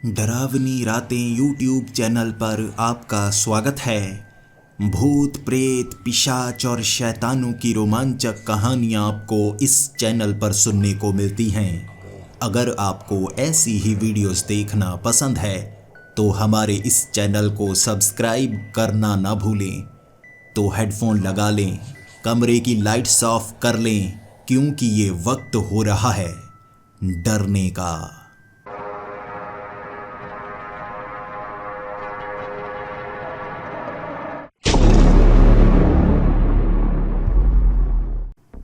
डरावनी रातें YouTube channel पर आपका स्वागत है। भूत प्रेत पिशाच और शैतानों की रोमांचक कहानियाँ आपको इस चैनल पर सुनने को मिलती हैं। अगर आपको ऐसी ही वीडियोस देखना पसंद है तो हमारे इस चैनल को सब्सक्राइब करना ना भूलें। तो हेडफोन लगा लें, कमरे की लाइट्स ऑफ कर लें, क्योंकि ये वक्त हो रहा है डरने का।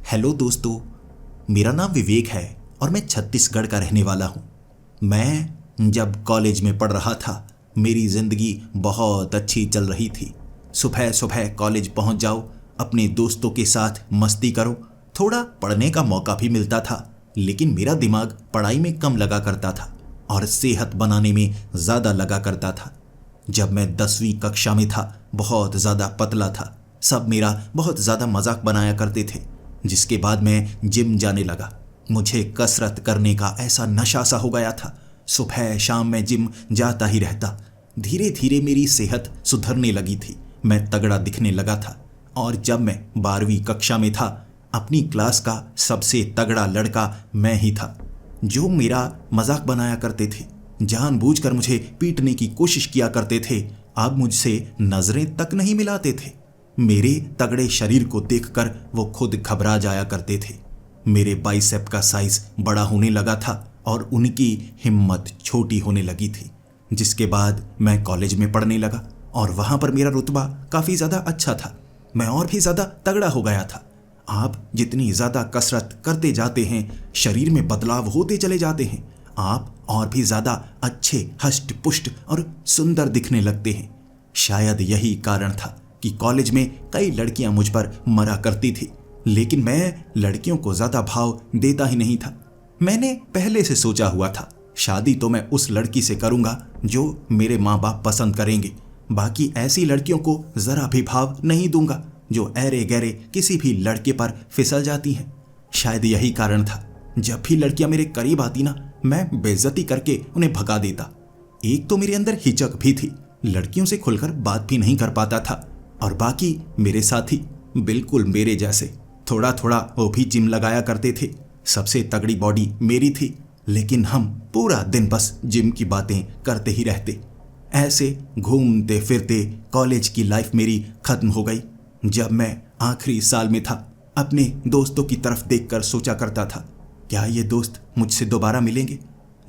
हेलो दोस्तों, मेरा नाम विवेक है और मैं छत्तीसगढ़ का रहने वाला हूँ। मैं जब कॉलेज में पढ़ रहा था, मेरी ज़िंदगी बहुत अच्छी चल रही थी। सुबह सुबह कॉलेज पहुँच जाओ, अपने दोस्तों के साथ मस्ती करो, थोड़ा पढ़ने का मौका भी मिलता था, लेकिन मेरा दिमाग पढ़ाई में कम लगा करता था और सेहत बनाने में ज़्यादा लगा करता था। जब मैं 10वीं कक्षा में था, बहुत ज़्यादा पतला था। सब मेरा बहुत ज़्यादा मजाक बनाया करते थे। जिसके बाद मैं जिम जाने लगा। मुझे कसरत करने का ऐसा नशा सा हो गया था। सुबह शाम मैं जिम जाता ही रहता। धीरे धीरे मेरी सेहत सुधरने लगी थी। मैं तगड़ा दिखने लगा था और जब मैं 12वीं कक्षा में था, अपनी क्लास का सबसे तगड़ा लड़का मैं ही था। जो मेरा मजाक बनाया करते थे, जानबूझकर मुझे पीटने की कोशिश किया करते थे, अब मुझसे नजरें तक नहीं मिलाते थे। मेरे तगड़े शरीर को देखकर वो खुद घबरा जाया करते थे। मेरे बाइसेप का साइज बड़ा होने लगा था और उनकी हिम्मत छोटी होने लगी थी। जिसके बाद मैं कॉलेज में पढ़ने लगा और वहाँ पर मेरा रुतबा काफ़ी ज़्यादा अच्छा था। मैं और भी ज़्यादा तगड़ा हो गया था। आप जितनी ज़्यादा कसरत करते जाते हैं, शरीर में बदलाव होते चले जाते हैं। आप और भी ज़्यादा अच्छे, हष्ट पुष्ट और सुंदर दिखने लगते हैं। शायद यही कारण था कि कॉलेज में कई लड़कियां मुझ पर मरा करती थी, लेकिन मैं लड़कियों को ज़्यादा भाव देता ही नहीं था। मैंने पहले से सोचा हुआ था, शादी तो मैं उस लड़की से करूंगा जो मेरे माँ बाप पसंद करेंगे। बाकी ऐसी लड़कियों को ज़रा भी भाव नहीं दूंगा जो ऐरे गहरे किसी भी लड़के पर फिसल जाती हैं। शायद यही कारण था, जब भी लड़कियां मेरे करीब आती ना, मैं बेइज्जती करके उन्हें भगा देता। एक तो मेरे अंदर हिचक भी थी, लड़कियों से खुलकर बात भी नहीं कर पाता था। और बाकी मेरे साथी बिल्कुल मेरे जैसे थोड़ा थोड़ा वो भी जिम लगाया करते थे। सबसे तगड़ी बॉडी मेरी थी, लेकिन हम पूरा दिन बस जिम की बातें करते ही रहते। ऐसे घूमते फिरते कॉलेज की लाइफ मेरी खत्म हो गई। जब मैं आखिरी साल में था, अपने दोस्तों की तरफ देखकर सोचा करता था, क्या ये दोस्त मुझसे दोबारा मिलेंगे?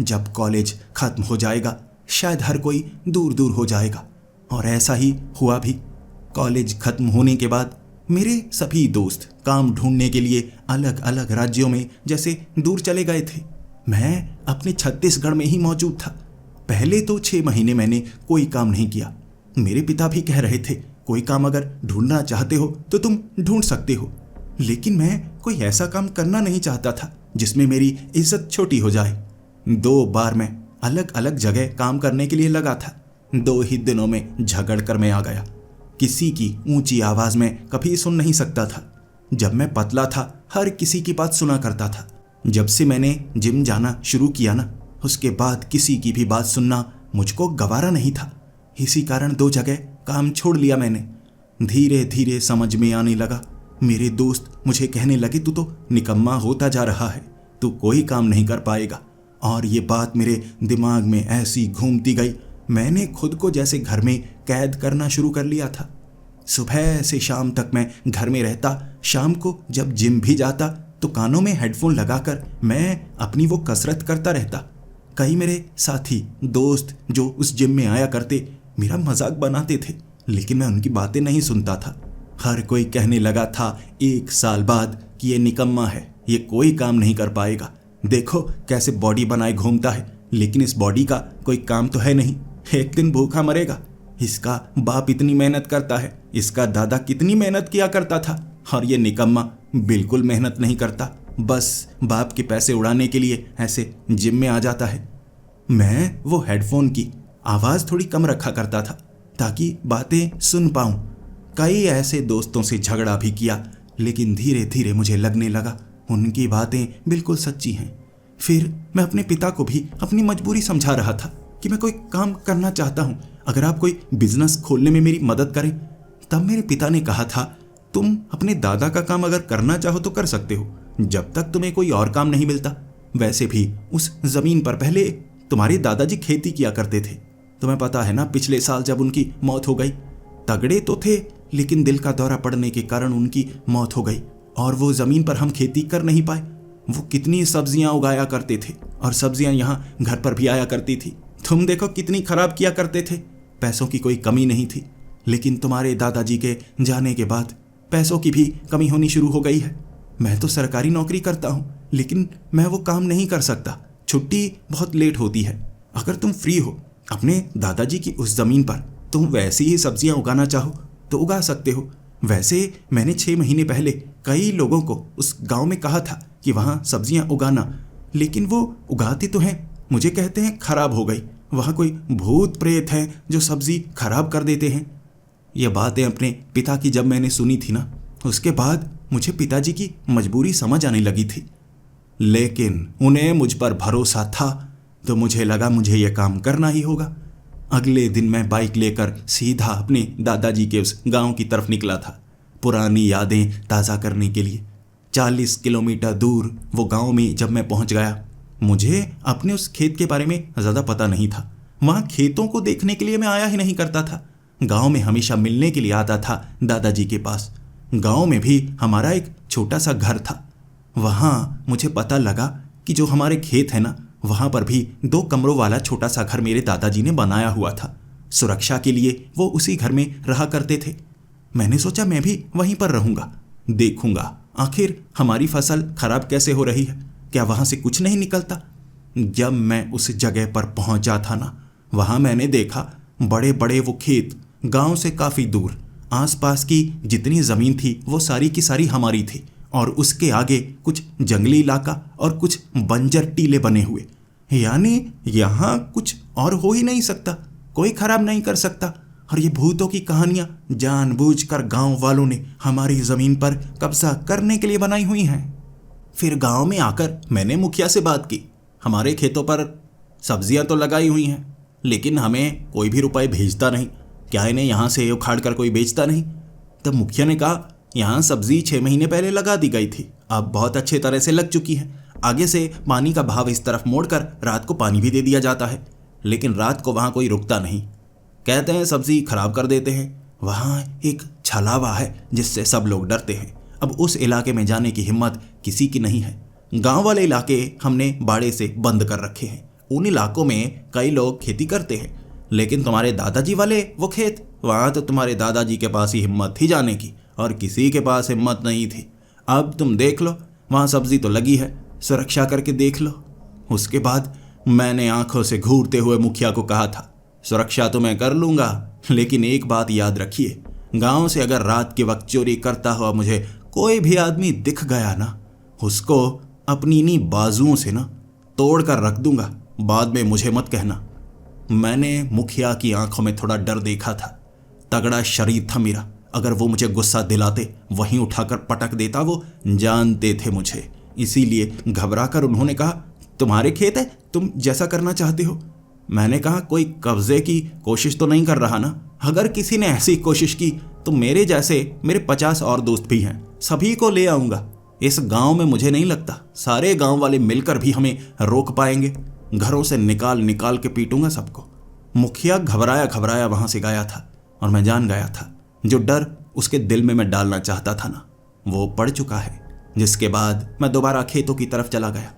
जब कॉलेज खत्म हो जाएगा, शायद हर कोई दूर दूर हो जाएगा। और ऐसा ही हुआ भी। कॉलेज खत्म होने के बाद मेरे सभी दोस्त काम ढूंढने के लिए अलग अलग राज्यों में जैसे दूर चले गए थे। मैं अपने छत्तीसगढ़ में ही मौजूद था। पहले तो 6 महीने मैंने कोई काम नहीं किया। मेरे पिता भी कह रहे थे, कोई काम अगर ढूंढना चाहते हो तो तुम ढूंढ सकते हो, लेकिन मैं कोई ऐसा काम करना नहीं चाहता था जिसमें मेरी इज्जत छोटी हो जाए। 2 बार मैं अलग अलग जगह काम करने के लिए लगा था। 2 ही दिनों में झगड़ कर मैं आ गया। किसी की ऊंची आवाज में कभी सुन नहीं सकता था। जब मैं पतला था, हर किसी की बात सुना करता था। जब से मैंने जिम जाना शुरू किया ना, उसके बाद किसी की भी बात सुनना मुझको गवारा नहीं था। इसी कारण 2 जगह काम छोड़ लिया मैंने। धीरे धीरे समझ में आने लगा। मेरे दोस्त मुझे कहने लगे, तू तो निकम्मा होता जा रहा है, तू कोई काम नहीं कर पाएगा। और ये बात मेरे दिमाग में ऐसी घूमती गई, मैंने खुद को जैसे घर में कैद करना शुरू कर लिया था। सुबह से शाम तक मैं घर में रहता। शाम को जब जिम भी जाता तो कानों में हेडफोन लगाकर मैं अपनी वो कसरत करता रहता। कई मेरे साथी दोस्त जो उस जिम में आया करते, मेरा मजाक बनाते थे, लेकिन मैं उनकी बातें नहीं सुनता था। हर कोई कहने लगा था 1 साल बाद कि ये निकम्मा है, ये कोई काम नहीं कर पाएगा। देखो कैसे बॉडी बनाए घूमता है, लेकिन इस बॉडी का कोई काम तो है नहीं, एक दिन भूखा मरेगा। इसका बाप इतनी मेहनत करता है, इसका दादा कितनी मेहनत किया करता था, और ये निकम्मा बिल्कुल मेहनत नहीं करता, बस बाप के पैसे उड़ाने के लिए ऐसे जिम में आ जाता है। मैं वो हेडफोन की आवाज़ थोड़ी कम रखा करता था ताकि बातें सुन पाऊँ। कई ऐसे दोस्तों से झगड़ा भी किया, लेकिन धीरे धीरे मुझे लगने लगा उनकी बातें बिल्कुल सच्ची हैं। फिर मैं अपने पिता को भी अपनी मजबूरी समझा रहा था। कि मैं कोई काम करना चाहता हूँ, अगर आप कोई बिजनेस खोलने में मेरी मदद करें। तब मेरे पिता ने कहा था, तुम अपने दादा का काम अगर करना चाहो तो कर सकते हो, जब तक तुम्हें कोई और काम नहीं मिलता। वैसे भी उस जमीन पर पहले तुम्हारे दादाजी खेती किया करते थे। तुम्हें पता है ना, पिछले साल जब उनकी मौत हो गई, तगड़े तो थे लेकिन दिल का दौरा पड़ने के कारण उनकी मौत हो गई और वो जमीन पर हम खेती कर नहीं पाए। वो कितनी सब्जियां उगाया करते थे और सब्जियां यहाँ घर पर भी आया करती थी। तुम देखो कितनी खराब किया करते थे। पैसों की कोई कमी नहीं थी, लेकिन तुम्हारे दादाजी के जाने के बाद पैसों की भी कमी होनी शुरू हो गई है। मैं तो सरकारी नौकरी करता हूँ, लेकिन मैं वो काम नहीं कर सकता। छुट्टी बहुत लेट होती है। अगर तुम फ्री हो, अपने दादाजी की उस जमीन पर तुम वैसी ही सब्जियां उगाना चाहो तो उगा सकते हो। वैसे मैंने 6 महीने पहले कई लोगों को उस गांव में कहा था कि वहाँ सब्जियां उगाना, लेकिन वो उगाते तो हैं, मुझे कहते हैं खराब हो गई। वहाँ कोई भूत प्रेत है जो सब्जी खराब कर देते हैं। ये बातें अपने पिता की जब मैंने सुनी थी ना, उसके बाद मुझे पिताजी की मजबूरी समझ आने लगी थी। लेकिन उन्हें मुझ पर भरोसा था तो मुझे लगा मुझे यह काम करना ही होगा। अगले दिन मैं बाइक लेकर सीधा अपने दादाजी के उस गांव की तरफ निकला था, पुरानी यादें ताज़ा करने के लिए। 40 किलोमीटर दूर वो गांव में जब मैं पहुंच गया, मुझे अपने उस खेत के बारे में ज़्यादा पता नहीं था। वहाँ खेतों को देखने के लिए मैं आया ही नहीं करता था। गांव में हमेशा मिलने के लिए आता था दादाजी के पास। गांव में भी हमारा एक छोटा सा घर था। वहाँ मुझे पता लगा कि जो हमारे खेत है ना, वहाँ पर भी 2 कमरों वाला छोटा सा घर मेरे दादाजी ने बनाया हुआ था। सुरक्षा के लिए वो उसी घर में रहा करते थे। मैंने सोचा मैं भी वहीं पर रहूँगा, देखूंगा आखिर हमारी फसल खराब कैसे हो रही है, क्या वहाँ से कुछ नहीं निकलता। जब मैं उस जगह पर पहुँचा था ना, वहाँ मैंने देखा बड़े बड़े वो खेत, गांव से काफ़ी दूर। आसपास की जितनी ज़मीन थी वो सारी की सारी हमारी थी, और उसके आगे कुछ जंगली इलाका और कुछ बंजर टीले बने हुए। यानी यहाँ कुछ और हो ही नहीं सकता, कोई खराब नहीं कर सकता। और ये भूतों की कहानियाँ जानबूझकर गांव वालों ने हमारी ज़मीन पर कब्जा करने के लिए बनाई हुई हैं। फिर गांव में आकर मैंने मुखिया से बात की। हमारे खेतों पर सब्जियां तो लगाई हुई हैं, लेकिन हमें कोई भी रुपए भेजता नहीं। क्या इन्हें यहाँ से उखाड़ कर कोई बेचता नहीं? तब मुखिया ने कहा, यहाँ सब्जी 6 महीने पहले लगा दी गई थी, अब बहुत अच्छे तरह से लग चुकी है। आगे से पानी का बहाव इस तरफ मोड़कर रात को पानी भी दे दिया जाता है, लेकिन रात को वहाँ कोई रुकता नहीं। कहते हैं सब्जी खराब कर देते हैं। वहाँ एक छलावा है जिससे सब लोग डरते हैं। अब उस इलाके में जाने की हिम्मत किसी की नहीं है। गांव वाले इलाके हमने बाड़े से बंद कर रखे हैं। उन इलाकों में कई लोग खेती करते हैं, लेकिन तुम्हारे दादाजी वाले वो खेत, वहाँ तो तुम्हारे दादाजी के पास ही हिम्मत थी जाने की, और किसी के पास हिम्मत नहीं थी। अब तुम देख लो, वहाँ सब्जी तो लगी है, सुरक्षा करके देख लो। उसके बाद मैंने आंखों से घूरते हुए मुखिया को कहा था, सुरक्षा तो मैं कर लूँगा, लेकिन एक बात याद रखिए, गांव से अगर रात के वक्त चोरी करता हुआ मुझे कोई भी आदमी दिख गया ना, उसको अपनी इन्हीं बाजुओं से ना तोड़ कर रख दूंगा। बाद में मुझे मत कहना। मैंने मुखिया की आंखों में थोड़ा डर देखा था। तगड़ा शरीर था मेरा, अगर वो मुझे गुस्सा दिलाते वहीं उठाकर पटक देता। वो जानते थे मुझे, इसीलिए घबराकर उन्होंने कहा, तुम्हारे खेत है, तुम जैसा करना चाहते हो। मैंने कहा, कोई कब्जे की कोशिश तो नहीं कर रहा ना? अगर किसी ने ऐसी कोशिश की तो मेरे जैसे मेरे 50 और दोस्त भी हैं, सभी को ले आऊँगा। इस गांव में मुझे नहीं लगता सारे गांव वाले मिलकर भी हमें रोक पाएंगे। घरों से निकाल निकाल के पीटूंगा सबको। मुखिया घबराया घबराया वहां से गया था, और मैं जान गया था जो डर उसके दिल में मैं डालना चाहता था ना, वो पड़ चुका है। जिसके बाद मैं दोबारा खेतों की तरफ चला गया।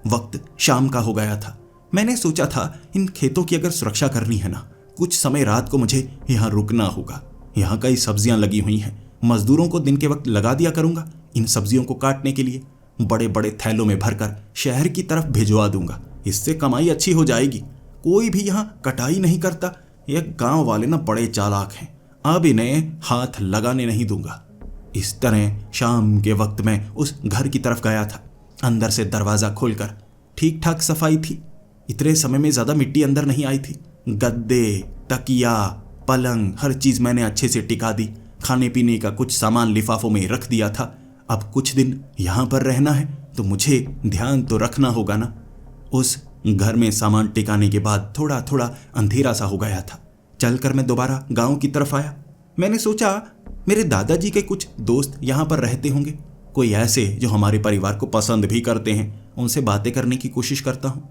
वक्त शाम का हो गया था। मैंने सोचा था इन खेतों की अगर सुरक्षा करनी है ना, कुछ समय रात को मुझे यहाँ रुकना होगा। यहाँ कई सब्जियां लगी हुई हैं, मजदूरों को दिन के वक्त लगा दिया करूंगा। इन सब्जियों को काटने के लिए बड़े बड़े थैलों में भरकर शहर की तरफ भिजवा दूंगा। इससे कमाई अच्छी हो जाएगी। कोई भी यहाँ कटाई नहीं करता। ये गांव वाले ना बड़े चालाक हैं, अब इन्हें हाथ लगाने नहीं दूंगा। इस तरह शाम के वक्त मैं उस घर की तरफ गया था। अंदर से दरवाज़ा खोलकर ठीक ठाक सफाई थी। इतने समय में ज़्यादा मिट्टी अंदर नहीं आई थी। गद्दे, तकिया, पलंग, हर चीज़ मैंने अच्छे से टिका दी। खाने पीने का कुछ सामान लिफाफों में रख दिया था। अब कुछ दिन यहाँ पर रहना है तो मुझे ध्यान तो रखना होगा ना। उस घर में सामान टिकाने के बाद थोड़ा थोड़ा अंधेरा सा हो गया था। चलकर मैं दोबारा गांव की तरफ आया। मैंने सोचा मेरे दादाजी के कुछ दोस्त यहाँ पर रहते होंगे, कोई ऐसे जो हमारे परिवार को पसंद भी करते हैं, उनसे बातें करने की कोशिश करता हूँ।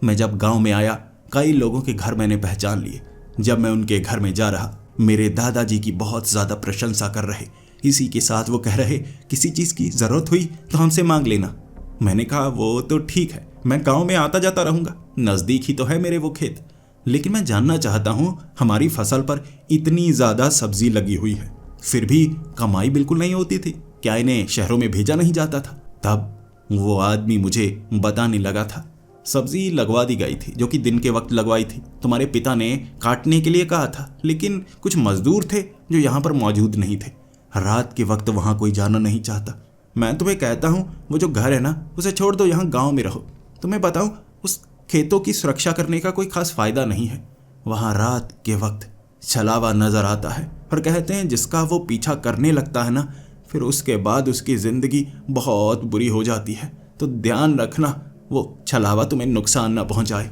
मैं जब गांव में आया कई लोगों के घर मैंने पहचान लिए। जब मैं उनके घर में जा रहा, मेरे दादाजी की बहुत ज़्यादा प्रशंसा कर रहे। इसी के साथ वो कह रहे, किसी चीज़ की ज़रूरत हुई तो हमसे मांग लेना। मैंने कहा वो तो ठीक है, मैं गांव में आता जाता रहूँगा, नज़दीक ही तो है मेरे वो खेत। लेकिन मैं जानना चाहता हूँ, हमारी फसल पर इतनी ज़्यादा सब्जी लगी हुई है, फिर भी कमाई बिल्कुल नहीं होती थी, क्या इन्हें शहरों में भेजा नहीं जाता था? तब वो आदमी मुझे बताने लगा था, सब्जी लगवा दी गई थी, जो कि दिन के वक्त लगवाई थी। तुम्हारे पिता ने काटने के लिए कहा था, लेकिन कुछ मजदूर थे जो यहाँ पर मौजूद नहीं थे। रात के वक्त वहाँ कोई जाना नहीं चाहता। मैं तुम्हें कहता हूँ, वो जो घर है ना, उसे छोड़ दो, यहाँ गाँव में रहो। तुम्हें बताऊँ, उस खेतों की सुरक्षा करने का कोई खास फायदा नहीं है। वहाँ रात के वक्त छलावा नजर आता है और कहते हैं जिसका वो पीछा करने लगता है ना, फिर उसके बाद उसकी जिंदगी बहुत बुरी हो जाती है। तो ध्यान रखना वो छलावा तुम्हें नुकसान न पहुंचाए।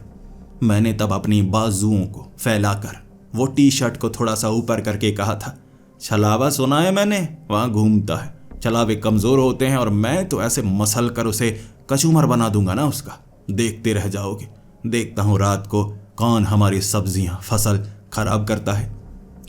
मैंने तब अपनी बाजुओं को फैलाकर वो टी शर्ट को थोड़ा सा ऊपर करके कहा था, छलावा सुना है मैंने, वहाँ घूमता है, छलावे कमजोर होते हैं और मैं तो ऐसे मसल कर उसे कचूमर बना दूंगा ना उसका, देखते रह जाओगे। देखता हूँ रात को कौन हमारी सब्जियां फसल खराब करता है।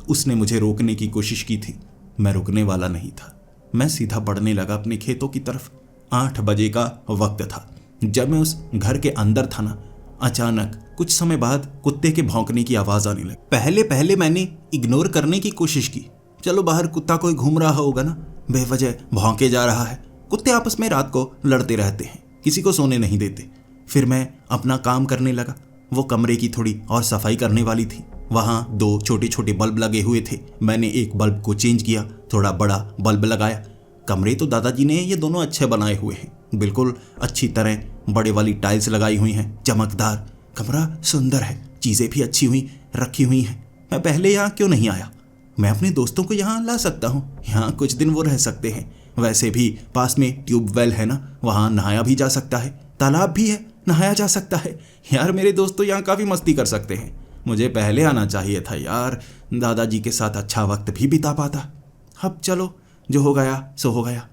उसने मुझे रोकने की कोशिश की थी, मैं रुकने वाला नहीं था। मैं सीधा बढ़ने लगा अपने खेतों की तरफ। 8 बजे का वक्त था। जब मैं उस घर के अंदर था ना, अचानक कुछ समय बाद कुत्ते के भौंकने की आवाज आने लगी। पहले पहले मैंने इग्नोर करने की कोशिश की, चलो बाहर कुत्ता कोई घूम रहा होगा ना, बेवजह भौंके जा रहा है। कुत्ते आपस में रात को लड़ते रहते हैं, किसी को सोने नहीं देते। फिर मैं अपना काम करने लगा। वो कमरे की थोड़ी और सफाई करने वाली थी। वहाँ 2 छोटे छोटे बल्ब लगे हुए थे। मैंने एक बल्ब को चेंज किया, थोड़ा बड़ा बल्ब लगाया। कमरे तो दादाजी ने ये दोनों अच्छे बनाए हुए हैं, बिल्कुल अच्छी तरह बड़े वाली टाइल्स लगाई हुई हैं, चमकदार। कमरा सुंदर है, चीज़ें भी अच्छी हुई रखी हुई हैं। मैं पहले यहाँ क्यों नहीं आया? मैं अपने दोस्तों को यहाँ ला सकता हूँ, यहाँ कुछ दिन वो रह सकते हैं। वैसे भी पास में ट्यूबवेल है ना, वहाँ नहाया भी जा सकता है, तालाब भी है, नहाया जा सकता है। यार मेरे दोस्त तो यहाँ काफ़ी मस्ती कर सकते हैं। मुझे पहले आना चाहिए था यार, दादाजी के साथ अच्छा वक्त भी बिता पाता। अब चलो, जो हो गया सो हो गया।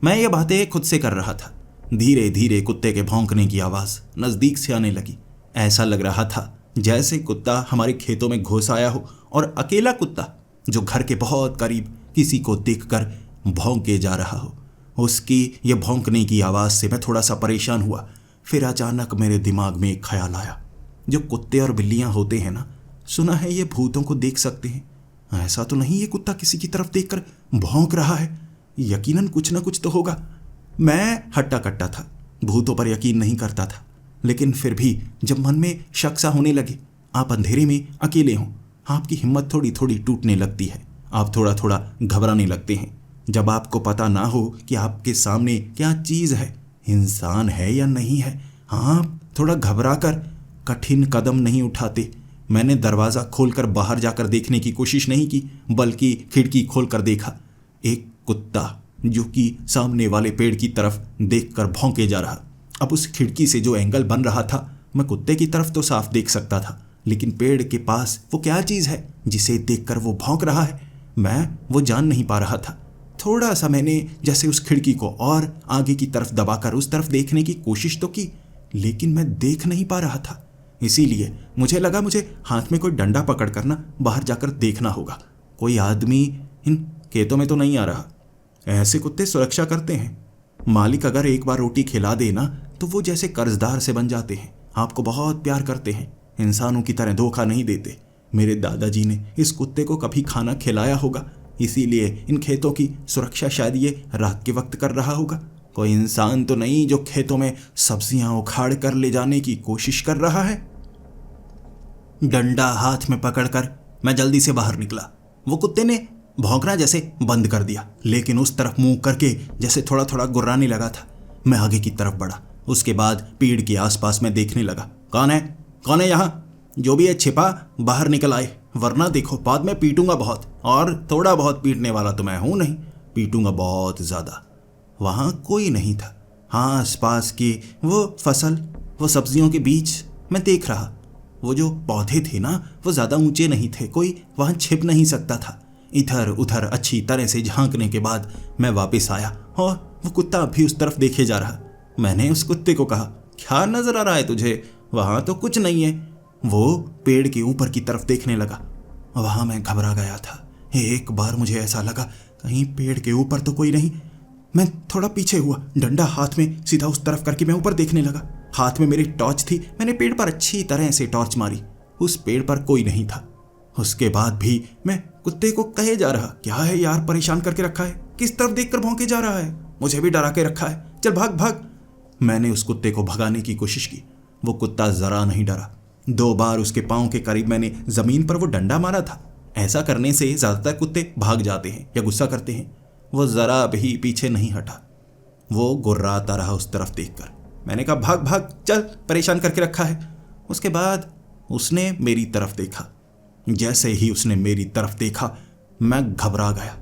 मैं ये बातें खुद से कर रहा था। धीरे धीरे कुत्ते के भौंकने की आवाज़ नज़दीक से आने लगी। ऐसा लग रहा था जैसे कुत्ता हमारे खेतों में घुस आया हो, और अकेला कुत्ता जो घर के बहुत करीब किसी को देखकर भौंके जा रहा हो। उसकी ये भौंकने की आवाज़ से मैं थोड़ा सा परेशान हुआ। फिर अचानक मेरे दिमाग में एक ख्याल आया, जो कुत्ते और बिल्लियां होते हैं ना, सुना है ये भूतों को देख सकते हैं। ऐसा तो नहीं ये कुत्ता किसी की तरफ देखकर भौंक रहा है, यकीनन कुछ ना कुछ तो होगा। मैं हट्टा कट्टा था, भूतों पर यकीन नहीं करता था, लेकिन फिर भी जब मन में शक सा होने लगे, आप अंधेरे में अकेले हों, आपकी हिम्मत थोड़ी थोड़ी टूटने लगती है, आप थोड़ा थोड़ा घबराने लगते हैं। जब आपको पता ना हो कि आपके सामने क्या चीज़ है, इंसान है या नहीं है, आप थोड़ा घबरा कर कठिन कदम नहीं उठाते। मैंने दरवाज़ा खोलकर बाहर जाकर देखने की कोशिश नहीं की, बल्कि खिड़की खोलकर देखा। एक कुत्ता जो कि सामने वाले पेड़ की तरफ देखकर भौंके जा रहा। अब उस खिड़की से जो एंगल बन रहा था, मैं कुत्ते की तरफ तो साफ देख सकता था, लेकिन पेड़ के पास वो क्या चीज़ है जिसे देखकर वो भौंक रहा है, मैं वो जान नहीं पा रहा था। थोड़ा सा मैंने जैसे उस खिड़की को और आगे की तरफ दबाकर उस तरफ देखने की कोशिश तो की, लेकिन मैं देख नहीं पा रहा था। इसीलिए मुझे लगा मुझे हाथ में कोई डंडा पकड़कर ना बाहर जाकर देखना होगा। कोई आदमी इन खेतों में तो नहीं आ रहा। ऐसे कुत्ते सुरक्षा करते हैं। मालिक अगर एक बार रोटी खिला दे ना, तो वो जैसे कर्जदार से बन जाते हैं, आपको बहुत प्यार करते हैं, इंसानों की तरह धोखा नहीं देते। मेरे दादाजी ने इस कुत्ते को कभी खाना खिलाया होगा, इसीलिए इन खेतों की सुरक्षा शायद ये रात के वक्त कर रहा होगा। कोई इंसान तो नहीं जो खेतों में सब्जियां उखाड़ कर ले जाने की कोशिश कर रहा है। डंडा हाथ में पकड़कर मैं जल्दी से बाहर निकला। वो कुत्ते ने भौंकना जैसे बंद कर दिया, लेकिन उस तरफ मुंह करके जैसे थोड़ा थोड़ा गुर्राने लगा था। मैं आगे की तरफ बढ़ा। उसके बाद पेड़ के आसपास में देखने लगा। कौन है यहाँ? जो भी है छिपा बाहर निकल आए, वरना देखो बाद में पीटूंगा बहुत, और थोड़ा बहुत पीटने वाला तो मैं हूं नहीं, पीटूंगा बहुत ज़्यादा। वहाँ कोई नहीं था। हाँ, आसपास की वो फसल, वो सब्जियों के बीच मैं देख रहा। वो जो पौधे थे ना, वो ज़्यादा ऊंचे नहीं थे, कोई वहाँ छिप नहीं सकता था। इधर उधर अच्छी तरह से झांकने के बाद मैं वापस आया और वो कुत्ता भी उस तरफ देखे जा रहा। मैंने उस कुत्ते को कहा, क्या नजर आ रहा है तुझे? वहाँ तो कुछ नहीं है। वो पेड़ के ऊपर की तरफ देखने लगा। वहाँ मैं घबरा गया था। एक बार मुझे ऐसा लगा कहीं पेड़ के ऊपर तो कोई नहीं। मैं थोड़ा पीछे हुआ, डंडा हाथ में सीधा उस तरफ करके मैं ऊपर देखने लगा। हाथ में मेरी टॉर्च थी। मैंने पेड़ पर अच्छी तरह से टॉर्च मारी। उस पेड़ पर कोई नहीं था। उसके बाद भी मैं कुत्ते को कहे जा रहा, क्या है यार, परेशान करके रखा है, किस तरफ देखकर भौंके जा रहा है, मुझे भी डरा के रखा है, चल भाग भाग। मैंने उस कुत्ते को भगाने की कोशिश की। वो कुत्ता जरा नहीं डरा। 2 बार उसके पांव के करीब मैंने जमीन पर वो डंडा मारा था। ऐसा करने से ज्यादातर कुत्ते भाग जाते हैं या गुस्सा करते हैं। वो जरा भी पीछे नहीं हटा। वो गुर्राता रहा उस तरफ देखकर। मैंने कहा, भाग भाग, चल, परेशान करके रखा है। उसके बाद उसने मेरी तरफ देखा। जैसे ही उसने मेरी तरफ देखा, मैं घबरा गया।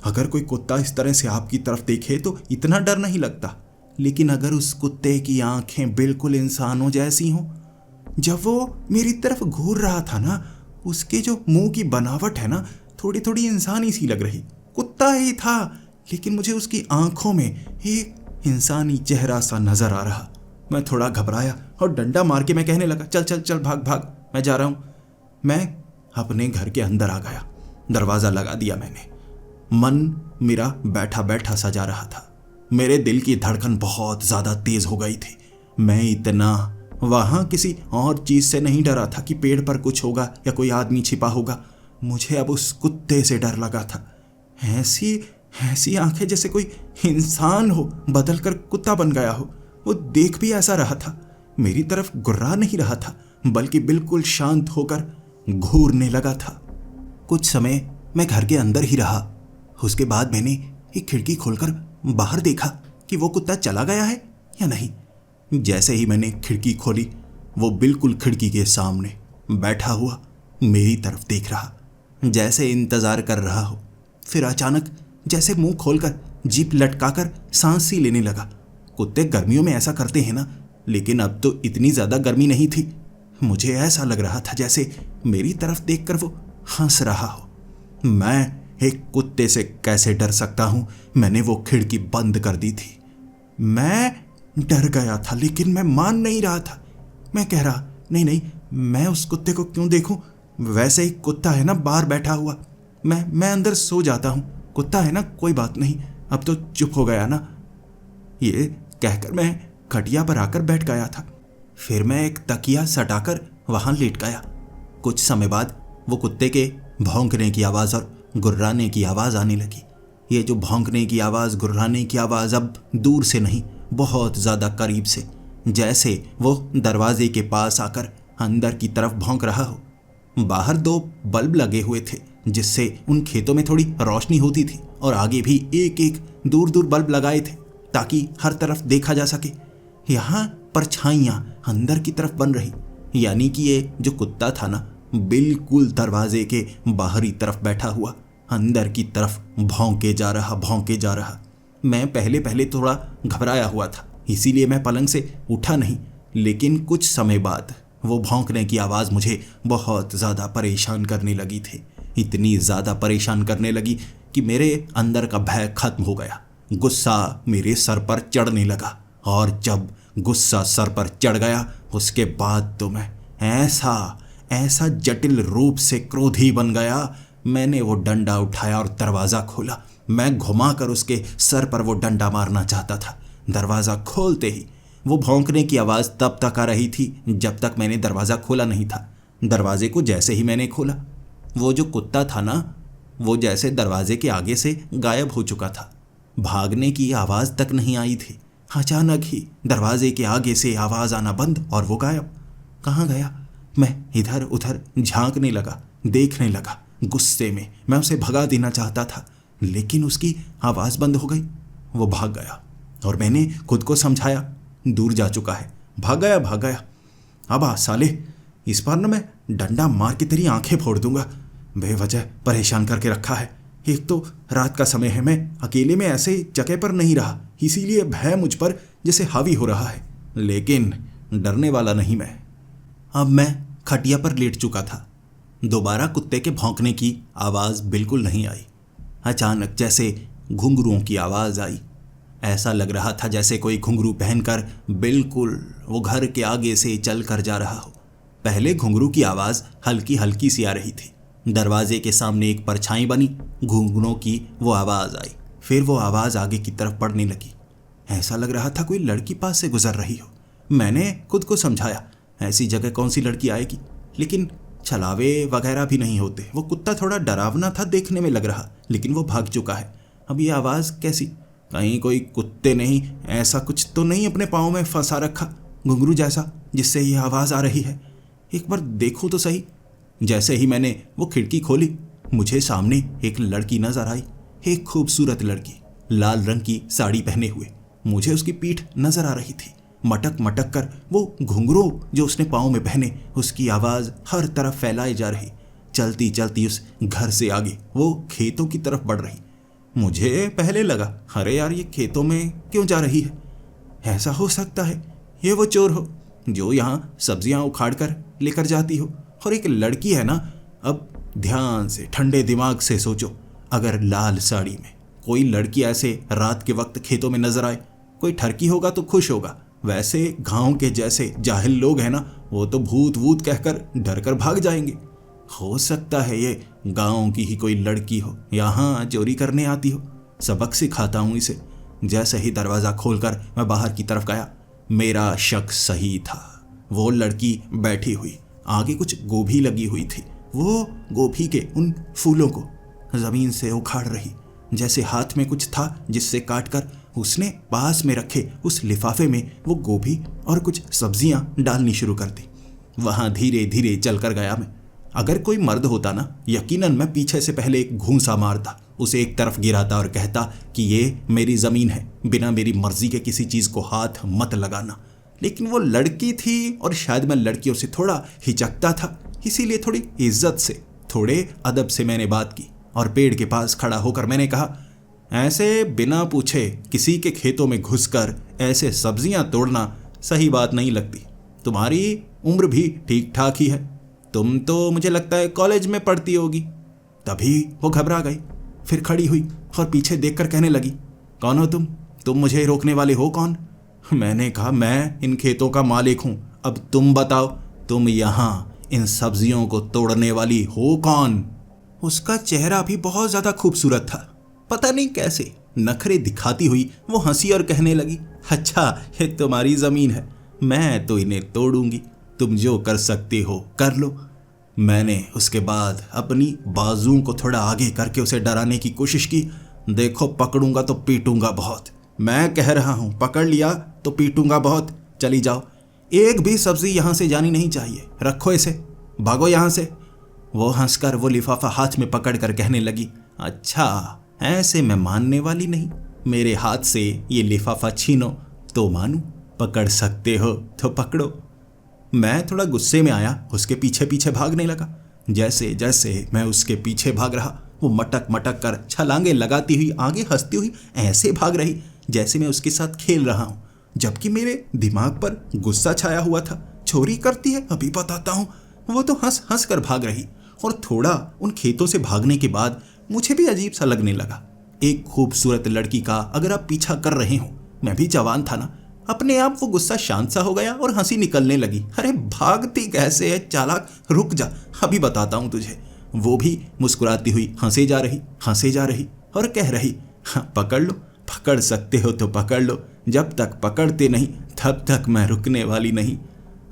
अगर कोई कुत्ता इस तरह से आपकी तरफ देखे तो इतना डर नहीं लगता, लेकिन अगर उस कुत्ते की आंखें बिल्कुल इंसानों जैसी हों, जब वो मेरी तरफ घूर रहा था ना, उसके जो मुंह की बनावट है ना, थोड़ी थोड़ी इंसानी सी लग रही। कुत्ता ही था, लेकिन मुझे उसकी आंखों में एक इंसानी चेहरा सा नजर आ रहा। मैं थोड़ा घबराया और डंडा मार के मैं कहने लगा, चल चल चल, भाग भाग, मैं जा रहा हूं। मैं अपने घर के अंदर आ गया। दरवाजा लगा दिया मैंने। मन मेरा बैठा बैठा सा जा रहा था। मेरे दिल की धड़कन बहुत ज्यादा तेज हो गई थी। मैं इतना वहां किसी और चीज से नहीं डरा था कि पेड़ पर कुछ होगा या कोई आदमी छिपा होगा। मुझे अब उस कुत्ते से डर लगा था। ऐसी ऐसी आंखें जैसे कोई इंसान हो, बदल कर कुत्ता बन गया हो। वो देख भी ऐसा रहा था, मेरी तरफ गुर्रा नहीं रहा था, बल्कि बिल्कुल शांत होकर घूरने लगा था। कुछ समय मैं घर के अंदर ही रहा। उसके बाद मैंने एक खिड़की खोलकर बाहर देखा कि वो कुत्ता चला गया है या नहीं। जैसे ही मैंने खिड़की खोली, वो बिल्कुल खिड़की के सामने बैठा हुआ मेरी तरफ देख रहा, जैसे इंतजार कर रहा हो। फिर अचानक जैसे मुंह खोलकर जीभ लटकाकर सांस सी लेने लगा। कुत्ते गर्मियों में ऐसा करते हैं ना, लेकिन अब तो इतनी ज्यादा गर्मी नहीं थी। मुझे ऐसा लग रहा था जैसे मेरी तरफ देखकर वो हंस रहा हो। मैं एक कुत्ते से कैसे डर सकता हूं? मैंने वो खिड़की बंद कर दी थी। मैं डर गया था, लेकिन मैं मान नहीं रहा था। मैं कह रहा, नहीं नहीं, मैं उस कुत्ते को क्यों देखूं? वैसे ही कुत्ता है ना बाहर बैठा हुआ, मैं अंदर सो जाता हूं। कुत्ता है ना, कोई बात नहीं, अब तो चुप हो गया ना। ये कहकर मैं खटिया पर आकर बैठ गया था। फिर मैं एक तकिया सटाकर वहां लेट गया। कुछ समय बाद वो कुत्ते के भौंकने की आवाज़ और गुर्राने की आवाज़ आने लगी। ये जो भौंकने की आवाज़, गुर्राने की आवाज़ अब दूर से नहीं, बहुत ज़्यादा करीब से, जैसे वो दरवाजे के पास आकर अंदर की तरफ भौंक रहा हो। बाहर 2 बल्ब लगे हुए थे, जिससे उन खेतों में थोड़ी रोशनी होती थी, और आगे भी एक एक दूर दूर बल्ब लगाए थे ताकि हर तरफ देखा जा सके। यहाँ परछाइयाँ अंदर की तरफ बन रही, यानी कि ये जो कुत्ता था ना, बिल्कुल दरवाजे के बाहरी तरफ बैठा हुआ अंदर की तरफ भौंके जा रहा। मैं पहले थोड़ा घबराया हुआ था, इसीलिए मैं पलंग से उठा नहीं, लेकिन कुछ समय बाद वो भौंकने की आवाज़ मुझे बहुत ज़्यादा परेशान करने लगी थी। इतनी ज़्यादा परेशान करने लगी कि मेरे अंदर का भय खत्म हो गया। गुस्सा मेरे सर पर चढ़ने लगा, और जब गुस्सा सर पर चढ़ गया, उसके बाद तो मैं ऐसा जटिल रूप से क्रोधी बन गया। मैंने वो डंडा उठाया और दरवाज़ा खोला। मैं घुमाकर उसके सर पर वो डंडा मारना चाहता था। दरवाज़ा खोलते ही वो भौंकने की आवाज़ तब तक आ रही थी जब तक मैंने दरवाज़ा खोला नहीं था। दरवाजे को जैसे ही मैंने खोला, वो जो कुत्ता था ना, वो जैसे दरवाजे के आगे से गायब हो चुका था। भागने की आवाज़ तक नहीं आई थी। अचानक ही दरवाजे के आगे से आवाज़ आना बंद और वो गायब। कहाँ गया? मैं इधर उधर झांकने लगा, देखने लगा। गुस्से में मैं उसे भगा देना चाहता था, लेकिन उसकी आवाज़ बंद हो गई। वो भाग गया और मैंने खुद को समझाया, दूर जा चुका है, भाग गया। अब आ साले, इस बार ना मैं डंडा मार के तेरी आंखें फोड़ दूंगा। बेवजह परेशान करके रखा है। एक तो रात का समय है, मैं अकेले में ऐसे जगह पर नहीं रहा, इसीलिए भय मुझ पर जैसे हावी हो रहा है, लेकिन डरने वाला नहीं मैं। अब मैं खटिया पर लेट चुका था। दोबारा कुत्ते के भौंकने की आवाज़ बिल्कुल नहीं आई। अचानक जैसे घुंघरुओं की आवाज़ आई। ऐसा लग रहा था जैसे कोई घुंघरू पहनकर बिल्कुल वो घर के आगे से चल कर जा रहा हो। पहले घुंघरू की आवाज़ हल्की हल्की सी आ रही थी। दरवाजे के सामने एक परछाई बनी, घुंघरुओं की वो आवाज़ आई। फिर वो आवाज़ आगे की तरफ बढ़ने लगी। ऐसा लग रहा था कोई लड़की पास से गुजर रही हो। मैंने खुद को समझाया, ऐसी जगह कौन सी लड़की आएगी, लेकिन छलावे वगैरह भी नहीं होते। वो कुत्ता थोड़ा डरावना था देखने में लग रहा, लेकिन वो भाग चुका है। अब ये आवाज़ कैसी? कहीं कोई कुत्ते नहीं ऐसा कुछ तो नहीं अपने पाँव में फंसा रखा घुंघरू जैसा, जिससे ये आवाज़ आ रही है। एक बार देखूं तो सही। जैसे ही मैंने वो खिड़की खोली, मुझे सामने एक लड़की नजर आई। एक खूबसूरत लड़की, लाल रंग की साड़ी पहने हुए। मुझे उसकी पीठ नजर आ रही थी। मटक मटक कर वो घुंघरू जो उसने पाँव में पहने, उसकी आवाज़ हर तरफ फैलाई जा रही। चलती चलती उस घर से आगे वो खेतों की तरफ बढ़ रही। मुझे पहले लगा, अरे यार ये खेतों में क्यों जा रही है? ऐसा हो सकता है ये वो चोर हो जो यहाँ सब्जियाँ उखाड़ कर लेकर जाती हो। और एक लड़की है ना। अब ध्यान से ठंडे दिमाग से सोचो, अगर लाल साड़ी में कोई लड़की ऐसे रात के वक्त खेतों में नजर आए, कोई ठरकी होगा तो खुश होगा। वैसे गांव के जैसे जाहिल लोग हैं ना, वो तो भूत वूत कहकर डर कर भाग जाएंगे। हो सकता है ये गांव की ही कोई लड़की हो, यहाँ चोरी करने आती हो। सबक सिखाता हूँ इसे। जैसे ही दरवाज़ा खोलकर मैं बाहर की तरफ गया, मेरा शक सही था। वो लड़की बैठी हुई, आगे कुछ गोभी लगी हुई थी। वो गोभी के उन फूलों को ज़मीन से उखाड़ रही, जैसे हाथ में कुछ था जिससे काटकर उसने पास में रखे उस लिफाफे में वो गोभी और कुछ सब्जियां डालनी शुरू कर दी। वहाँ धीरे धीरे चलकर गया मैं। अगर कोई मर्द होता ना, यकीनन मैं पीछे से पहले एक घूंसा मारता, उसे एक तरफ गिराता और कहता कि ये मेरी ज़मीन है, बिना मेरी मर्जी के किसी चीज़ को हाथ मत लगाना। लेकिन वो लड़की थी और शायद मैं लड़कियों से थोड़ा हिचकता था, इसीलिए थोड़ी इज्जत से, थोड़े अदब से मैंने बात की और पेड़ के पास खड़ा होकर मैंने कहा, ऐसे बिना पूछे किसी के खेतों में घुसकर ऐसे सब्जियां तोड़ना सही बात नहीं लगती। तुम्हारी उम्र भी ठीक ठाक ही है, तुम तो मुझे लगता है कॉलेज में पढ़ती होगी। तभी वो घबरा गई, फिर खड़ी हुई और पीछे देखकर कहने लगी, कौन हो तुम मुझे रोकने वाले हो कौन? मैंने कहा, मैं इन खेतों का मालिक हूँ। अब तुम बताओ, तुम यहाँ इन सब्जियों को तोड़ने वाली हो कौन? उसका चेहरा भी बहुत ज़्यादा खूबसूरत था। पता नहीं कैसे नखरे दिखाती हुई वो हंसी और कहने लगी, अच्छा ये तुम्हारी ज़मीन है, मैं तो इन्हें तोड़ूंगी, तुम जो कर सकते हो कर लो। मैंने उसके बाद अपनी बाजुओं को थोड़ा आगे करके उसे डराने की कोशिश की। देखो पकड़ूंगा तो पीटूंगा बहुत, मैं कह रहा हूँ, पकड़ लिया तो पीटूंगा बहुत। चली जाओ, एक भी सब्जी यहाँ से जानी नहीं चाहिए, रखो इसे, भागो यहाँ से। वो हंसकर वो लिफाफा हाथ में पकड़ कर कहने लगी, अच्छा ऐसे मैं मानने वाली नहीं, मेरे हाथ से ये लिफाफा छीनो तो मानूं, पकड़ सकते हो तो पकड़ो। मैं थोड़ा गुस्से में आया, उसके पीछे पीछे भागने लगा। जैसे जैसे मैं उसके पीछे भाग रहा, वो मटक मटक कर छलांगे लगाती हुई आगे हंसती हुई ऐसे भाग रही जैसे मैं उसके साथ खेल रहा हूँ, जबकि मेरे दिमाग पर गुस्सा छाया हुआ था। चोरी करती है, अभी बताता हूँ। वो तो हंस हंस कर भाग रही और थोड़ा उन खेतों से भागने के बाद मुझे भी अजीब सा लगने लगा। एक खूबसूरत लड़की का अगर आप पीछा कर रहे हो, मैं भी जवान था ना, अपने आप वो गुस्सा शांत सा हो गया और हंसी निकलने लगी। अरे भागती कैसे है चालाक, रुक जा, अभी बताता हूँ तुझे। वो भी मुस्कुराती हुई हंसे जा रही और कह रही, हाँ, पकड़ लो, पकड़ सकते हो तो पकड़ लो, जब तक पकड़ते नहीं तब तक मैं रुकने वाली नहीं।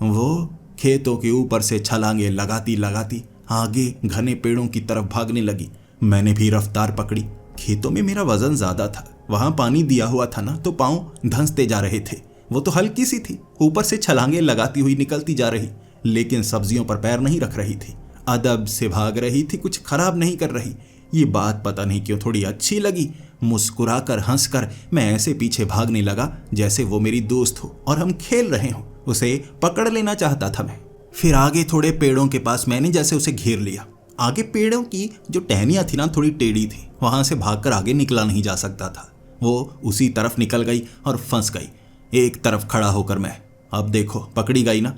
वो खेतों के ऊपर से छलांगे लगाती लगाती आगे घने पेड़ों की तरफ भागने लगी। मैंने भी रफ्तार पकड़ी। खेतों में मेरा वजन ज्यादा था, वहां पानी दिया हुआ था ना, तो पांव धंसते जा रहे थे। वो तो हल्की सी थी, ऊपर से छलांगे लगाती हुई निकलती जा रही, लेकिन सब्जियों पर पैर नहीं रख रही थी, अदब से भाग रही थी, कुछ खराब नहीं कर रही। ये बात पता नहीं क्यों थोड़ी अच्छी लगी। मुस्कुराकर हंसकर मैं ऐसे पीछे भागने लगा जैसे वो मेरी दोस्त हो और हम खेल रहे हो। उसे पकड़ लेना चाहता था मैं। फिर आगे थोड़े पेड़ों के पास मैंने जैसे उसे घेर लिया। आगे पेड़ों की जो टहनियाँ थी ना, थोड़ी टेढ़ी थी, वहां से भागकर आगे निकला नहीं जा सकता था। वो उसी तरफ निकल गई और फंस गई। एक तरफ खड़ा होकर मैं, अब देखो पकड़ी गई ना,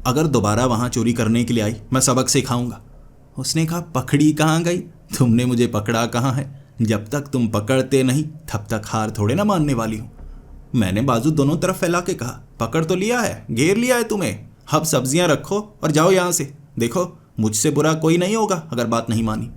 अगर दोबारा वहाँ चोरी करने के लिए आई मैं सबक सिखाऊंगा। उसने कहा, पकड़ी कहाँ गई? तुमने मुझे पकड़ा कहाँ है? जब तक तुम पकड़ते नहीं तब तक हार थोड़े ना मानने वाली हूँ। मैंने बाजू दोनों तरफ फैला के कहा, पकड़ तो लिया है, घेर लिया है तुम्हें, अब सब्जियां रखो और जाओ यहाँ से। देखो मुझसे बुरा कोई नहीं होगा अगर बात नहीं मानी।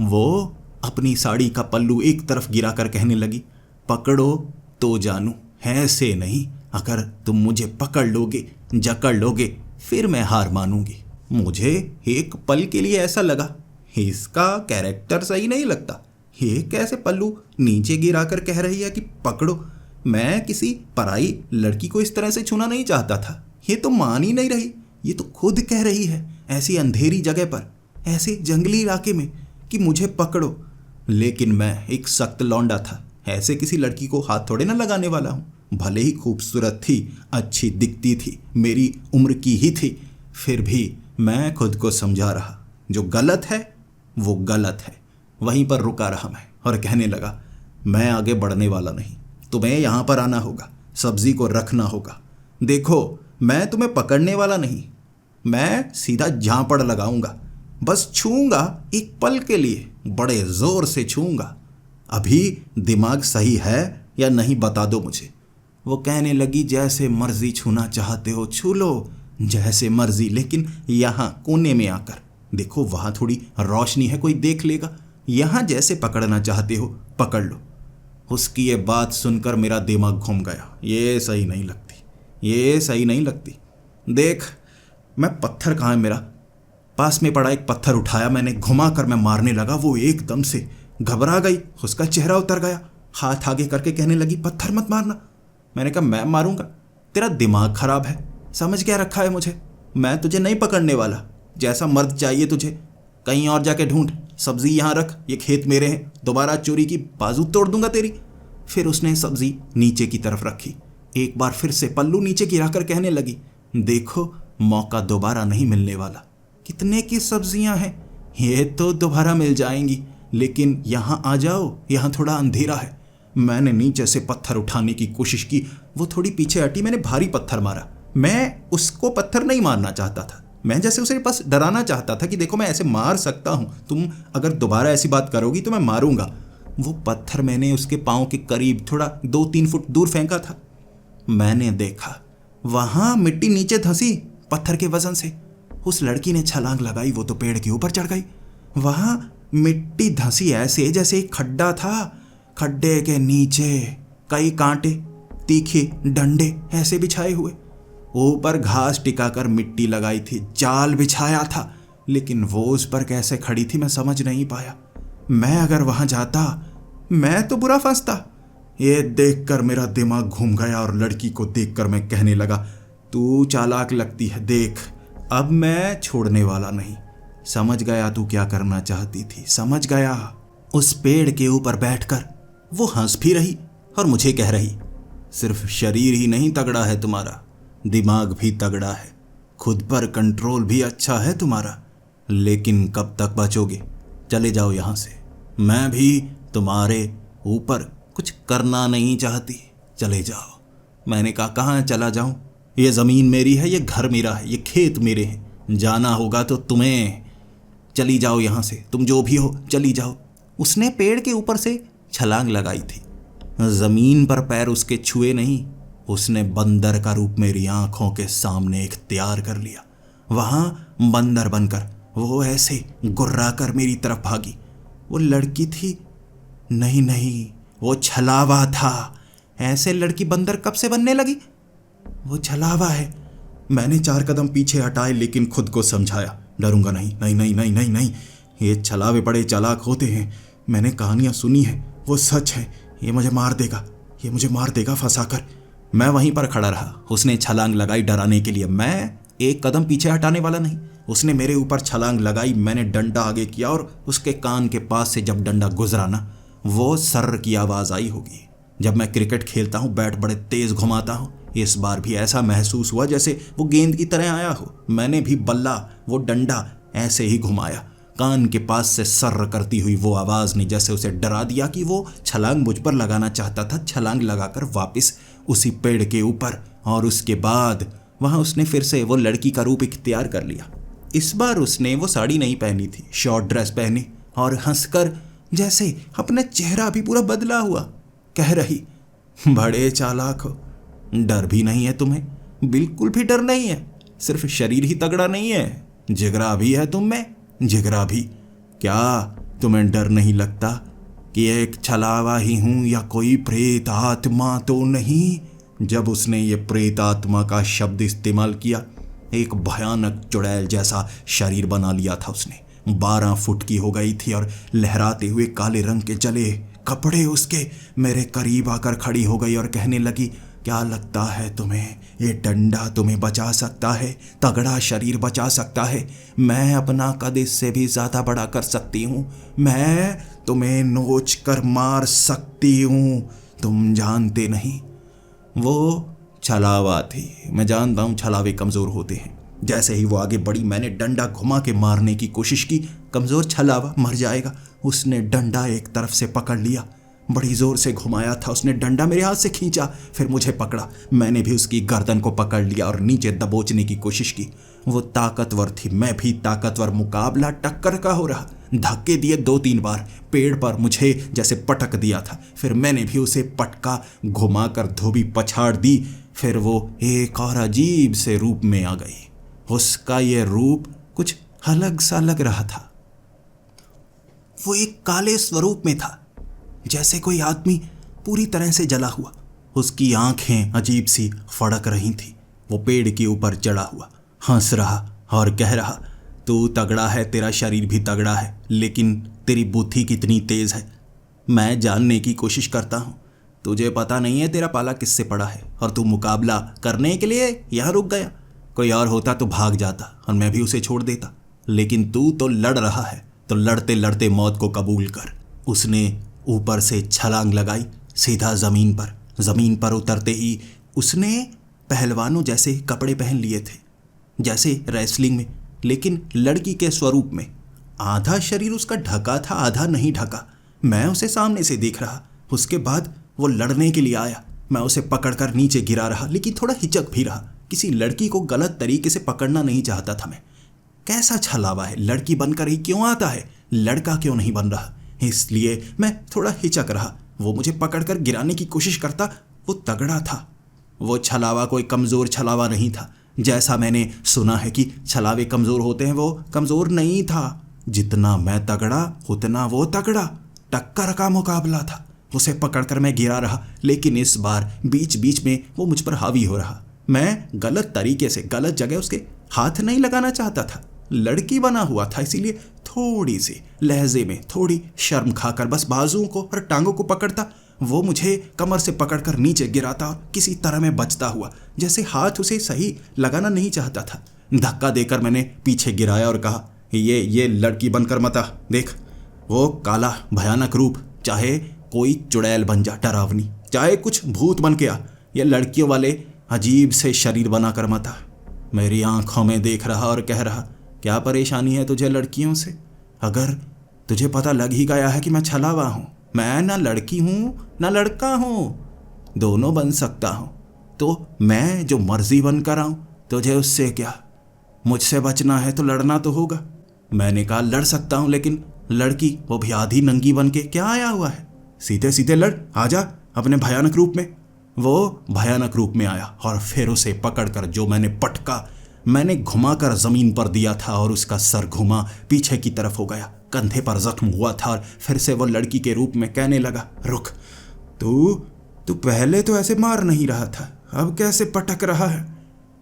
वो अपनी साड़ी का पल्लू एक तरफ गिरा कर कहने लगी, पकड़ो तो जानू, ऐसे नहीं, अगर तुम मुझे पकड़ लोगे, जकड़ लोगे, फिर मैं हार मानूंगी। मुझे एक पल के लिए ऐसा लगा, इसका कैरेक्टर सही नहीं लगता। ये कैसे पल्लू नीचे गिरा कर कह रही है कि पकड़ो? मैं किसी पराई लड़की को इस तरह से छूना नहीं चाहता था। ये तो मान ही नहीं रही, ये तो खुद कह रही है ऐसी अंधेरी जगह पर, ऐसे जंगली इलाके में कि मुझे पकड़ो। लेकिन मैं एक सख्त लौंडा था, ऐसे किसी लड़की को हाथ थोड़े ना लगाने वाला हूँ। भले ही खूबसूरत थी, अच्छी दिखती थी, मेरी उम्र की ही थी, फिर भी मैं खुद को समझा रहा, जो गलत है वो गलत है। वहीं पर रुका रहा मैं और कहने लगा, मैं आगे बढ़ने वाला नहीं, तुम्हें यहाँ पर आना होगा, सब्जी को रखना होगा। देखो मैं तुम्हें पकड़ने वाला नहीं, मैं सीधा झांपड़ लगाऊंगा, बस छूंगा एक पल के लिए, बड़े जोर से छूंगा। अभी दिमाग सही है या नहीं बता दो मुझे। वो कहने लगी, जैसे मर्जी छूना चाहते हो छू लो, जैसे मर्जी, लेकिन यहाँ कोने में आकर देखो, वहाँ थोड़ी रोशनी है, कोई देख लेगा। यहाँ जैसे पकड़ना चाहते हो पकड़ लो। उसकी ये बात सुनकर मेरा दिमाग घूम गया। ये सही नहीं लगती, ये सही नहीं लगती। देख मैं पत्थर कहाँ है मेरा? पास में पड़ा एक पत्थर उठाया मैंने, घुमा कर मैं मारने लगा। वो एकदम से घबरा गई, उसका चेहरा उतर गया, हाथ आगे करके कहने लगी, पत्थर मत मारना। मैंने कहा, मैं मारूंगा? तेरा दिमाग खराब है, समझ क्या रखा है मुझे? मैं तुझे नहीं पकड़ने वाला। जैसा मर्द चाहिए तुझे, कहीं और जाके ढूंढ, सब्जी यहाँ रख, ये खेत मेरे हैं, दोबारा चोरी की बाजू तोड़ दूंगा तेरी। फिर उसने सब्जी नीचे की तरफ रखी, एक बार फिर से पल्लू नीचे गिराकर कहने लगी, देखो मौका दोबारा नहीं मिलने वाला। कितने की सब्जियां हैं? ये तो दोबारा मिल जाएंगी, लेकिन यहाँ आ जाओ, यहाँ थोड़ा अंधेरा है। मैंने नीचे से पत्थर उठाने की कोशिश की, वो थोड़ी पीछे हटी, मैंने भारी पत्थर मारा। मैं उसको पत्थर नहीं मारना चाहता था, मैं जैसे उसे बस डराना चाहता था कि देखो मैं ऐसे मार सकता हूँ, तुम अगर दोबारा ऐसी बात करोगी तो मैं मारूंगा। वो पत्थर मैंने उसके पाँव के करीब थोड़ा 2-3 फुट दूर फेंका था। मैंने देखा वहाँ मिट्टी नीचे धंसी पत्थर के वजन से। उस लड़की ने छलांग लगाई, वो तो पेड़ के ऊपर चढ़ गई। वहाँ मिट्टी धंसी ऐसे जैसे एक खड्डा था, खड्डे के नीचे कई कांटे, तीखे डंडे ऐसे बिछाए हुए, ऊपर घास टिकाकर मिट्टी लगाई थी, जाल बिछाया था, लेकिन वो उस पर कैसे खड़ी थी मैं समझ नहीं पाया। मैं अगर वहां जाता मैं तो बुरा फंसता। ये देखकर मेरा दिमाग घूम गया और लड़की को देखकर मैं कहने लगा, तू चालाक लगती है, देख अब मैं छोड़ने वाला नहीं। समझ गया तू क्या करना चाहती थी, समझ गया। उस पेड़ के ऊपर बैठकर वो हंस भी रही और मुझे कह रही, सिर्फ शरीर ही नहीं तगड़ा है तुम्हारा, दिमाग भी तगड़ा है, खुद पर कंट्रोल भी अच्छा है तुम्हारा, लेकिन कब तक बचोगे? चले जाओ यहाँ से, मैं भी तुम्हारे ऊपर कुछ करना नहीं चाहती, चले जाओ। मैंने कहा, कहाँ चला जाऊँ? ये ज़मीन मेरी है, ये घर मेरा है, ये खेत मेरे हैं, जाना होगा तो तुम्हें, चली जाओ यहाँ से, तुम जो भी हो चली जाओ। उसने पेड़ के ऊपर से छलांग लगाई थी, ज़मीन पर पैर उसके छुए नहीं, उसने बंदर का रूप मेरी आंखों के सामने इख्तियार कर लिया। वहाँ बंदर बनकर वो ऐसे गुर्रा कर मेरी तरफ भागी। वो लड़की थी? नहीं नहीं, वो छलावा था। ऐसे लड़की बंदर कब से बनने लगी? वो छलावा है। मैंने 4 कदम पीछे हटाए, लेकिन खुद को समझाया, डरूंगा नहीं, नहीं नहीं नहीं नहीं नहीं, ये छलावे बड़े चालाक होते हैं, मैंने कहानियाँ सुनी है, वो सच है, ये मुझे मार देगा, ये मुझे मार देगा फंसाकर। मैं वहीं पर खड़ा रहा। उसने छलांग लगाई डराने के लिए, मैं 1 कदम पीछे हटाने वाला नहीं। उसने मेरे ऊपर छलांग लगाई, मैंने डंडा आगे किया और उसके कान के पास से जब डंडा गुजरा ना, वो सर्र की आवाज़ आई होगी। जब मैं क्रिकेट खेलता हूँ, बैट बड़े तेज़ घुमाता हूँ, इस बार भी ऐसा महसूस हुआ जैसे वो गेंद की तरह आया हो। मैंने भी बल्ला, वो डंडा ऐसे ही घुमाया। कान के पास से सर्र करती हुई वो आवाज़ ने जैसे उसे डरा दिया कि वो छलांग मुझ पर लगाना चाहता था। छलांग लगाकर वापस उसी पेड़ के ऊपर, और उसके बाद वहां उसने फिर से वो लड़की का रूप इख्तियार कर लिया। इस बार उसने वो साड़ी नहीं पहनी थी, शॉर्ट ड्रेस पहनी और हंसकर, जैसे अपना चेहरा भी पूरा बदला हुआ, कह रही, बड़े चालाक हो, डर भी नहीं है तुम्हें, बिल्कुल भी डर नहीं है। सिर्फ शरीर ही तगड़ा नहीं है, जिगरा भी है तुम में, जिगरा भी। क्या तुम्हें डर नहीं लगता कि एक छलावा ही हूं या कोई प्रेत आत्मा तो नहीं? जब उसने ये प्रेत आत्मा का शब्द इस्तेमाल किया, एक भयानक चुड़ैल जैसा शरीर बना लिया था उसने। 12 फुट की हो गई थी और लहराते हुए काले रंग के जले कपड़े उसके मेरे करीब आकर खड़ी हो गई और कहने लगी, क्या लगता है तुम्हें ये डंडा तुम्हें बचा सकता है? तगड़ा शरीर बचा सकता है? मैं अपना कद इससे भी ज्यादा बड़ा कर सकती हूँ, मैं तुम्हें नोच कर मार सकती हूँ, तुम जानते नहीं। वो छलावा थी, मैं जानता हूँ छलावे कमजोर होते हैं। जैसे ही वो आगे बढ़ी, मैंने डंडा घुमा के मारने की कोशिश की। कमजोर छलावा मर जाएगा। उसने डंडा एक तरफ से पकड़ लिया, बड़ी जोर से घुमाया था उसने डंडा, मेरे हाथ से खींचा, फिर मुझे पकड़ा। मैंने भी उसकी गर्दन को पकड़ लिया और नीचे दबोचने की कोशिश की। वो ताकतवर थी, मैं भी ताकतवर, मुकाबला टक्कर का हो रहा। धक्के दिए 2-3 बार, पेड़ पर मुझे जैसे पटक दिया था, फिर मैंने भी उसे पटका, घुमाकर धोबी पछाड़ दी। फिर वो एक और अजीब से रूप में आ गई। उसका ये रूप कुछ अलग सा लग रहा था। वो एक काले स्वरूप में था, जैसे कोई आदमी पूरी तरह से जला हुआ। उसकी आंखें अजीब सी फड़क रही थी। वो पेड़ के ऊपर चढ़ा हुआ हंस रहा और कह रहा, तू तगड़ा है, तेरा शरीर भी तगड़ा है, लेकिन तेरी बुद्धि कितनी तेज है, मैं जानने की कोशिश करता हूँ। तुझे पता नहीं है तेरा पाला किससे पड़ा है, और तू मुकाबला करने के लिए यहाँ रुक गया। कोई और होता तो भाग जाता और मैं भी उसे छोड़ देता, लेकिन तू तो लड़ रहा है, तो लड़ते लड़ते मौत को कबूल कर। उसने ऊपर से छलांग लगाई सीधा जमीन पर। जमीन पर उतरते ही उसने पहलवानों जैसे कपड़े पहन लिए थे, जैसे रेसलिंग में, लेकिन लड़की के स्वरूप में। आधा शरीर उसका ढका था, आधा नहीं ढका। मैं उसे सामने से देख रहा। उसके बाद वो लड़ने के लिए आया। मैं उसे पकड़कर नीचे गिरा रहा, लेकिन थोड़ा हिचक भी रहा। किसी लड़की को गलत तरीके से पकड़ना नहीं चाहता था मैं। कैसा छलावा है, लड़की बनकर ही क्यों आता है, लड़का क्यों नहीं बन रहा? इसलिए मैं थोड़ा हिचक रहा। वो मुझे पकड़कर गिराने की कोशिश करता। वो तगड़ा था। वो छलावा कोई कमजोर छलावा नहीं था, जैसा मैंने सुना है कि छलावे कमजोर होते हैं। वो कमजोर नहीं था। जितना मैं तगड़ा उतना वो तगड़ा। टक्कर का मुकाबला था। उसे पकड़कर मैं गिरा रहा, लेकिन इस बार बीच बीच में वो मुझ पर हावी हो रहा। मैं गलत तरीके से, गलत जगह उसके हाथ नहीं लगाना चाहता था। लड़की बना हुआ था, इसीलिए थोड़ी सी लहजे में थोड़ी शर्म खाकर बस बाजुओं को और टांगों को पकड़ता। वो मुझे कमर से पकड़कर नीचे गिराता और किसी तरह मैं बचता हुआ, जैसे हाथ उसे सही लगाना नहीं चाहता था। धक्का देकर मैंने पीछे गिराया और कहा, ये लड़की बनकर मत आ। देख वो काला भयानक रूप, चाहे कोई चुड़ैल बन जा डरावनी, चाहे कुछ भूत बन के आ, ये लड़कियों वाले अजीब से शरीर बनाकर मत आ। मेरी आंखों में देख रहा और कह रहा, क्या परेशानी है तुझे लड़कियों से? अगर तुझे पता लग ही गया है कि मैं छलावा हूँ, मैं ना लड़की हूँ ना लड़का हूँ, दोनों बन सकता हूँ, तो मैं जो मर्जी बनकर आऊँ, तुझे उससे क्या? मुझसे बचना है तो लड़ना तो होगा। मैंने कहा, लड़ सकता हूँ, लेकिन लड़की, वो भी आधी नंगी बन के क्या आया हुआ है? सीधे सीधे लड़, आजा अपने भयानक रूप में। वो भयानक रूप में आया और फिर उसे पकड़कर जो मैंने पटका, मैंने घुमाकर जमीन पर दिया था और उसका सर घुमा पीछे की तरफ हो गया। कंधे पर जख्म हुआ था और फिर से वो लड़की के रूप में कहने लगा, रुक, तू पहले तो ऐसे मार नहीं रहा था, अब कैसे पटक रहा है?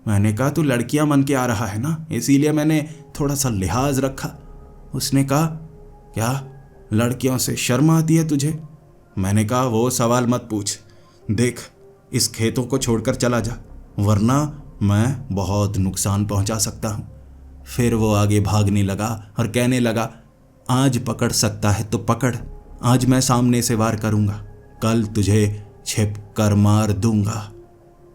मैंने कहा, तू लड़कियां मन के आ रहा है ना, इसीलिए मैंने थोड़ा सा लिहाज रखा। उसने कहा, क्या लड़कियों से शर्म आती है तुझे? मैंने कहा, वो सवाल मत पूछ। देख, इस खेतों को छोड़कर चला जा, वरना मैं बहुत नुकसान पहुंचा सकता हूं। फिर वो आगे भागने लगा और कहने लगा, आज पकड़ सकता है तो पकड़, आज मैं सामने से वार करूंगा, कल तुझे छिप कर मार दूंगा।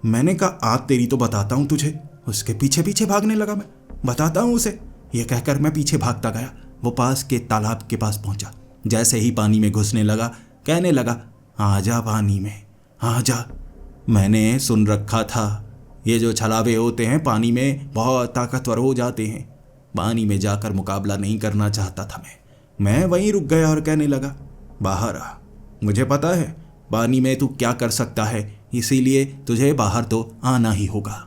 मैंने कहा, आज तेरी तो बताता हूं तुझे। उसके पीछे पीछे भागने लगा मैं, बताता हूं उसे। यह कहकर मैं पीछे भागता गया। वो पास के तालाब के पास पहुंचा। जैसे ही पानी में घुसने लगा, कहने लगा, आजा पानी में, आजा। मैंने सुन रखा था ये जो छलावे होते हैं पानी में बहुत ताकतवर हो जाते हैं। पानी में जाकर मुकाबला नहीं करना चाहता था मैं वहीं रुक गया और कहने लगा, बाहर आ, मुझे पता है पानी में तू क्या कर सकता है, इसीलिए तुझे बाहर तो आना ही होगा।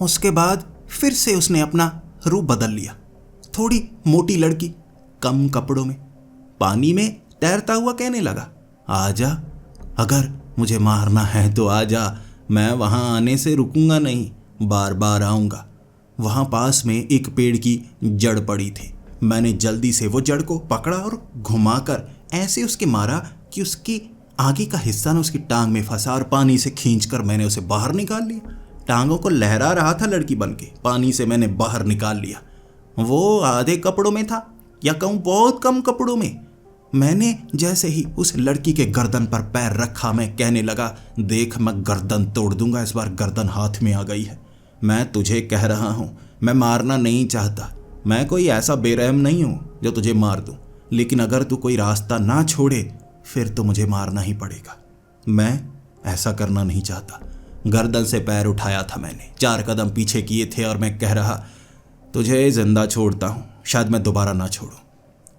उसके बाद फिर से उसने अपना रूप बदल लिया। थोड़ी मोटी लड़की, कम कपड़ों में, पानी में तैरता हुआ कहने लगा, आजा, अगर मुझे मारना है तो आजा, मैं वहां आने से रुकूंगा नहीं, बार बार आऊंगा। वहां पास में एक पेड़ की जड़ पड़ी थी। मैंने जल्दी से वो जड़ को पकड़ा और घुमाकर ऐसे उसके मारा कि उसकी आगे का हिस्सा ना उसकी टांग में फंसा और पानी से खींचकर मैंने उसे बाहर निकाल लिया। टांगों को लहरा रहा था लड़की बनके, पानी से मैंने बाहर निकाल लिया। वो आधे कपड़ों में था, या कहूँ बहुत कम कपड़ों में। मैंने जैसे ही उस लड़की के गर्दन पर पैर रखा, मैं कहने लगा, देख मैं गर्दन तोड़ दूंगा। इस बार गर्दन हाथ में आ गई है। मैं तुझे कह रहा हूँ, मैं मारना नहीं चाहता, मैं कोई ऐसा बेरहम नहीं हूँ जो तुझे मार दूँ, लेकिन अगर तू कोई रास्ता ना छोड़े फिर तो मुझे मारना ही पड़ेगा। मैं ऐसा करना नहीं चाहता। गर्दन से पैर उठाया था मैंने, 4 कदम पीछे किए थे और मैं कह रहा, तुझे जिंदा छोड़ता हूँ, शायद मैं दोबारा ना छोड़ूं।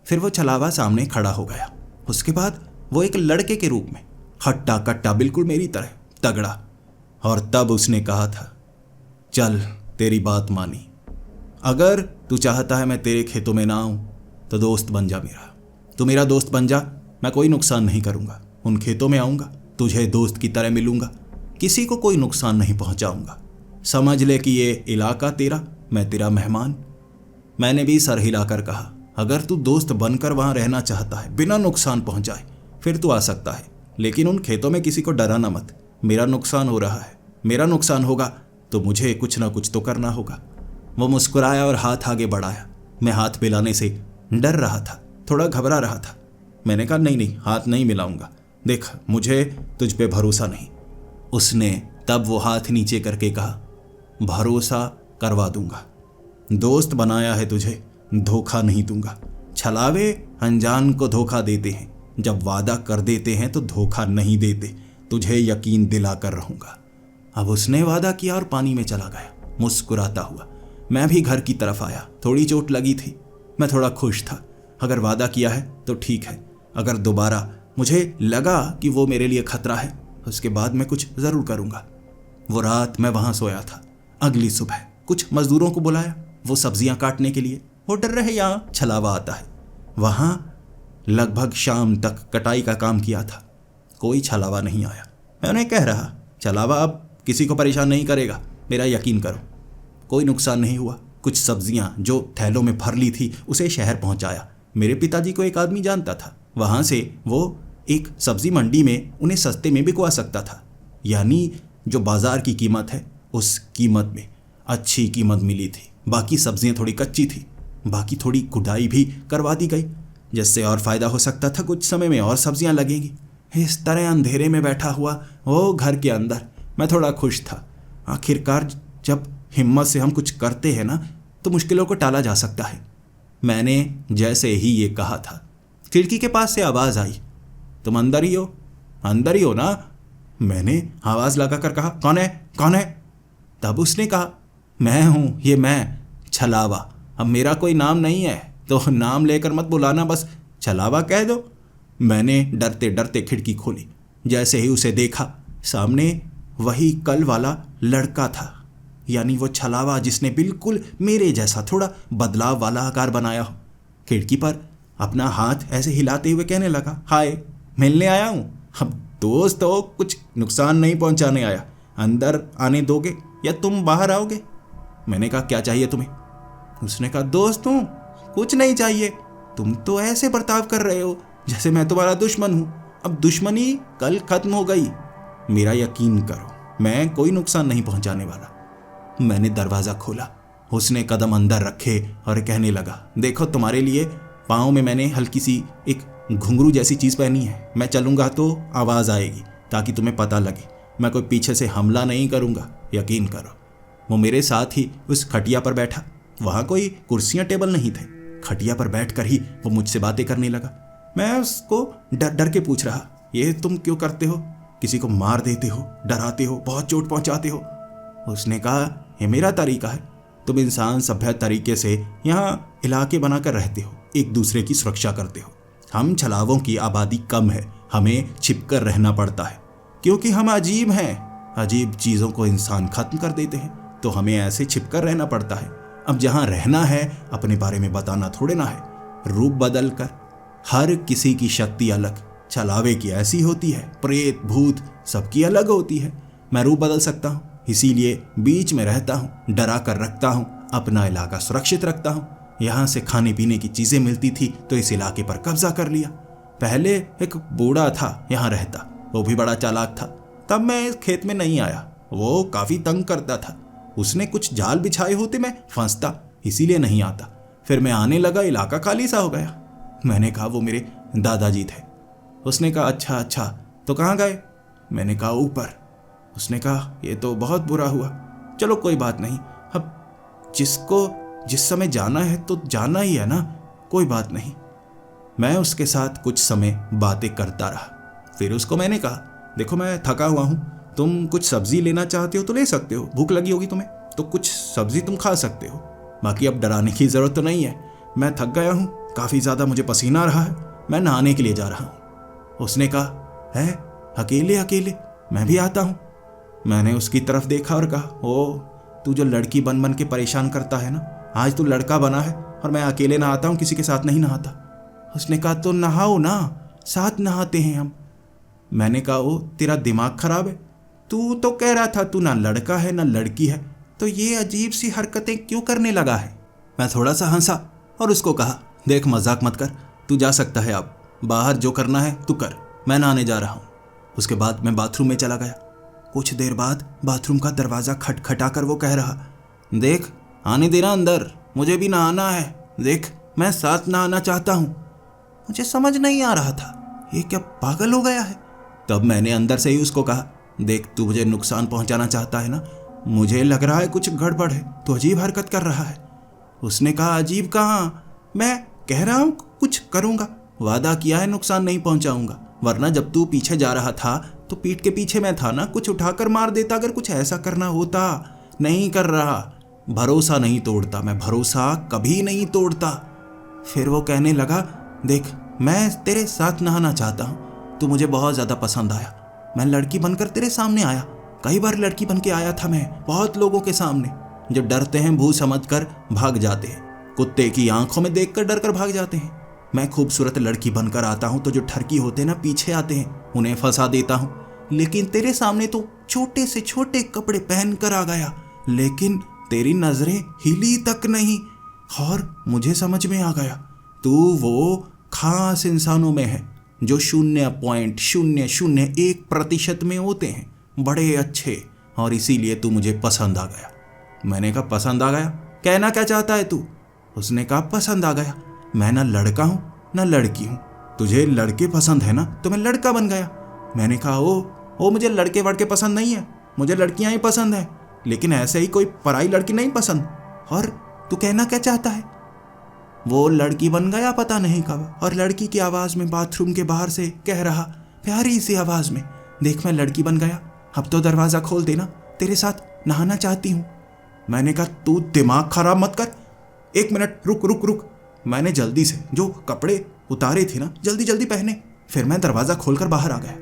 फिर वो छलावा सामने खड़ा हो गया। उसके बाद वो एक लड़के के रूप में, हट्टा कट्टा, बिल्कुल मेरी तरह तगड़ा। और तब उसने कहा था, चल तेरी बात मानी, अगर तू चाहता है मैं तेरे खेतों में ना आऊं तो दोस्त बन जा मेरा। तू मेरा दोस्त बन जा, मैं कोई नुकसान नहीं करूंगा। उन खेतों में आऊंगा, तुझे दोस्त की तरह मिलूंगा, किसी को कोई नुकसान नहीं पहुंचाऊंगा। समझ ले कि ये इलाका तेरा, मैं तेरा मेहमान। मैंने भी सर हिलाकर कहा, अगर तू दोस्त बनकर वहां रहना चाहता है बिना नुकसान पहुंचाए फिर तू आ सकता है, लेकिन उन खेतों में किसी को डराना मत। मेरा नुकसान हो रहा है, मेरा नुकसान होगा तो मुझे कुछ ना कुछ तो करना होगा। वो मुस्कुराया और हाथ आगे बढ़ाया। मैं हाथ मिलाने से डर रहा था, थोड़ा घबरा रहा था। मैंने कहा, नहीं नहीं, हाथ नहीं मिलाऊंगा, देख मुझे तुझ पे भरोसा नहीं। उसने तब वो हाथ नीचे करके कहा, भरोसा करवा दूंगा, दोस्त बनाया है तुझे, धोखा नहीं दूंगा। छलावे अनजान को धोखा देते हैं, जब वादा कर देते हैं तो धोखा नहीं देते, तुझे यकीन दिलाकर रहूंगा। अब उसने वादा किया और पानी में चला गया मुस्कुराता हुआ। मैं भी घर की तरफ आया। थोड़ी चोट लगी थी, मैं थोड़ा खुश था। अगर वादा किया है तो ठीक है, अगर दोबारा मुझे लगा कि वो मेरे लिए खतरा है उसके बाद मैं कुछ ज़रूर करूँगा। वो रात मैं वहाँ सोया था। अगली सुबह कुछ मज़दूरों को बुलाया, वो सब्जियाँ काटने के लिए। वो डर रहे यहाँ छलावा आता है। वहाँ लगभग शाम तक कटाई का काम किया था, कोई छलावा नहीं आया। मैं उन्हें कह रहा, छलावा अब किसी को परेशान नहीं करेगा, मेरा यकीन करो। कोई नुकसान नहीं हुआ। कुछ सब्जियां जो थैलों में भर ली थी उसे शहर पहुंचाया। मेरे पिताजी को एक आदमी जानता था, वहां से वो एक सब्जी मंडी में उन्हें सस्ते में बिकवा सकता था, यानी जो बाजार की कीमत है उस कीमत में अच्छी कीमत मिली थी। बाकी सब्जियां थोड़ी कच्ची थी, बाकी थोड़ी गुडाई भी करवा दी गई, जिससे और फ़ायदा हो सकता था, कुछ समय में और सब्जियां लगेंगी। इस तरह अंधेरे में बैठा हुआ वो घर के अंदर मैं थोड़ा खुश था। आखिरकार जब हिम्मत से हम कुछ करते हैं ना तो मुश्किलों को टाला जा सकता है। मैंने जैसे ही ये कहा था, खिड़की के पास से आवाज़ आई, तुम अंदर ही हो? अंदर ही हो ना? मैंने आवाज़ लगाकर कहा, कौन है, कौन है? तब उसने कहा, मैं हूँ, ये मैं, छलावा। अब मेरा कोई नाम नहीं है तो नाम लेकर मत बुलाना, बस छलावा कह दो। मैंने डरते डरते खिड़की खोली। जैसे ही उसे देखा, सामने वही कल वाला लड़का था, यानी वो छलावा जिसने बिल्कुल मेरे जैसा थोड़ा बदलाव वाला आकार बनाया हो। खिड़की पर अपना हाथ ऐसे हिलाते हुए कहने लगा, हाय, मिलने आया हूँ। अब दोस्त हो, कुछ नुकसान नहीं पहुँचाने आया। अंदर आने दोगे या तुम बाहर आओगे? मैंने कहा, क्या चाहिए तुम्हें? उसने कहा, दोस्त हूँ, कुछ नहीं चाहिए। तुम तो ऐसे बर्ताव कर रहे हो जैसे मैं तुम्हारा दुश्मन हूँ। अब दुश्मनी कल खत्म हो गई। मेरा यकीन करो, मैं कोई नुकसान नहीं पहुँचाने वाला। मैंने दरवाज़ा खोला। उसने कदम अंदर रखे और कहने लगा, देखो तुम्हारे लिए पाँव में मैंने हल्की सी एक घुंघरू जैसी चीज़ पहनी है। मैं चलूँगा तो आवाज़ आएगी ताकि तुम्हें पता लगे। मैं कोई पीछे से हमला नहीं करूँगा, यकीन करो। वो मेरे साथ ही उस खटिया पर बैठा। वहाँ कोई कुर्सियाँ टेबल नहीं थे। खटिया पर बैठकर ही वो मुझसे बातें करने लगा। मैं उसको डर डर के पूछ रहा, ये तुम क्यों करते हो? किसी को मार देते हो, डराते हो, बहुत चोट पहुंचाते हो। उसने कहा ये मेरा तरीका है। तुम इंसान सभ्य तरीके से यहाँ इलाके बनाकर रहते हो, एक दूसरे की सुरक्षा करते हो। हम छलावों की आबादी कम है, हमें छिपकर रहना पड़ता है क्योंकि हम अजीब हैं। अजीब चीज़ों को इंसान खत्म कर देते हैं, तो हमें ऐसे छिपकर रहना पड़ता है। अब जहाँ रहना है अपने बारे में बताना थोड़े ना है, रूप बदल कर। हर किसी की शक्ति अलग, छलावे की ऐसी होती है, प्रेत भूत सबकी अलग होती है। मैं रूप बदल सकता हूँ, इसीलिए बीच में रहता हूँ, डरा कर रखता हूँ, अपना इलाका सुरक्षित रखता हूँ। यहाँ से खाने पीने की चीज़ें मिलती थी तो इस इलाके पर कब्जा कर लिया। पहले एक बूढ़ा था यहाँ रहता, वो भी बड़ा चालाक था। तब मैं इस खेत में नहीं आया, वो काफ़ी तंग करता था। उसने कुछ जाल बिछाए होते मैं फंसता, इसीलिए नहीं आता। फिर मैं आने लगा, इलाका खाली सा हो गया। मैंने कहा वो मेरे दादाजी थे। उसने कहा अच्छा, तो कहाँ गए? मैंने कहा ऊपर। उसने कहा ये तो बहुत बुरा हुआ, चलो कोई बात नहीं, अब जिसको जिस समय जाना है तो जाना ही है ना, कोई बात नहीं। मैं उसके साथ कुछ समय बातें करता रहा। फिर उसको मैंने कहा देखो मैं थका हुआ हूँ, तुम कुछ सब्जी लेना चाहते हो तो ले सकते हो, भूख लगी होगी तुम्हें तो कुछ सब्जी तुम खा सकते हो, बाकी अब डराने की ज़रूरत तो नहीं है। मैं थक गया हूँ, काफ़ी ज़्यादा मुझे पसीना आ रहा है, मैं नहाने के लिए जा रहा हूँ। उसने कहा है अकेले? मैं भी आता हूँ। मैंने उसकी तरफ देखा और कहा ओ तू जो लड़की बन बन के परेशान करता है ना, आज तू लड़का बना है और मैं अकेले नहाता हूँ, किसी के साथ नहीं नहाता। उसने कहा तो नहाओ ना, साथ नहाते हैं हम। मैंने कहा ओ तेरा दिमाग खराब है, तू तो कह रहा था तू ना लड़का है ना लड़की है, तो ये अजीब सी हरकतें क्यों करने लगा है? मैं थोड़ा सा हंसा और उसको कहा देख मजाक मत कर, तू जा सकता है, अब बाहर जो करना है तू कर, मैं नहाने जा रहा हूँ। उसके बाद मैं बाथरूम में चला गया। कुछ देर बाद बाथरूम का दरवाज़ा खटखटा कर वो कह रहा देख आने देना अंदर, मुझे भी नहाना है, देख मैं साथ नहाना चाहता हूँ। मुझे समझ नहीं आ रहा था ये क्या पागल हो गया है। तब मैंने अंदर से ही उसको कहा देख तू मुझे नुकसान पहुंचाना चाहता है ना, मुझे लग रहा है कुछ गड़बड़ है, तो अजीब हरकत कर रहा है। उसने कहा अजीब कहाँ, मैं कह रहा हूँ कुछ करूँगा, वादा किया है नुकसान नहीं पहुंचाऊंगा, वरना जब तू पीछे जा रहा था तो पीठ के पीछे मैं था ना, कुछ उठाकर मार देता अगर कुछ ऐसा करना होता। नहीं कर रहा, भरोसा नहीं तोड़ता मैं, भरोसा कभी नहीं तोड़ता। फिर वो कहने लगा देख मैं तेरे साथ नहाना चाहता हूँ, तू मुझे बहुत ज़्यादा पसंद आया, मैं लड़की बनकर तेरे सामने आया, कई बार लड़की बन के आया था मैं बहुत लोगों के सामने, जो डरते हैं भूत समझकर भाग जाते हैं, कुत्ते की आंखों में देखकर डर कर भाग जाते हैं। मैं खूबसूरत लड़की बनकर आता हूँ तो जो ठरकी होते हैं ना पीछे आते हैं, उन्हें फंसा देता हूँ। लेकिन तेरे सामने तो छोटे से छोटे कपड़े पहन कर आ गया, लेकिन तेरी नजरें हिली तक नहीं, और मुझे समझ में आ गया तू वो खास इंसानों में है जो 0.001% में होते हैं, बड़े अच्छे, और इसीलिए तू मुझे पसंद आ गया। मैंने कहा पसंद आ गया, कहना क्या चाहता है तू? उसने कहा पसंद आ गया, मैं ना लड़का हूँ ना लड़की हूँ, तुझे लड़के पसंद है ना तो मैं लड़का बन गया। मैंने कहा ओ मुझे लड़के वड़के पसंद नहीं है, मुझे लड़कियां ही पसंद है, लेकिन ऐसे ही कोई पराई लड़की नहीं पसंद। और तू कहना क्या चाहता है? वो लड़की बन गया पता नहीं कब, और लड़की की आवाज़ में बाथरूम के बाहर से कह रहा प्यारी सी आवाज़ में देख मैं लड़की बन गया, अब तो दरवाज़ा खोल देना, तेरे साथ नहाना चाहती हूँ। मैंने कहा तू दिमाग खराब मत कर, 1 मिनट रुक। मैंने जल्दी से जो कपड़े उतारे थे ना जल्दी जल्दी पहने, फिर मैं दरवाज़ा खोलकर बाहर आ गया।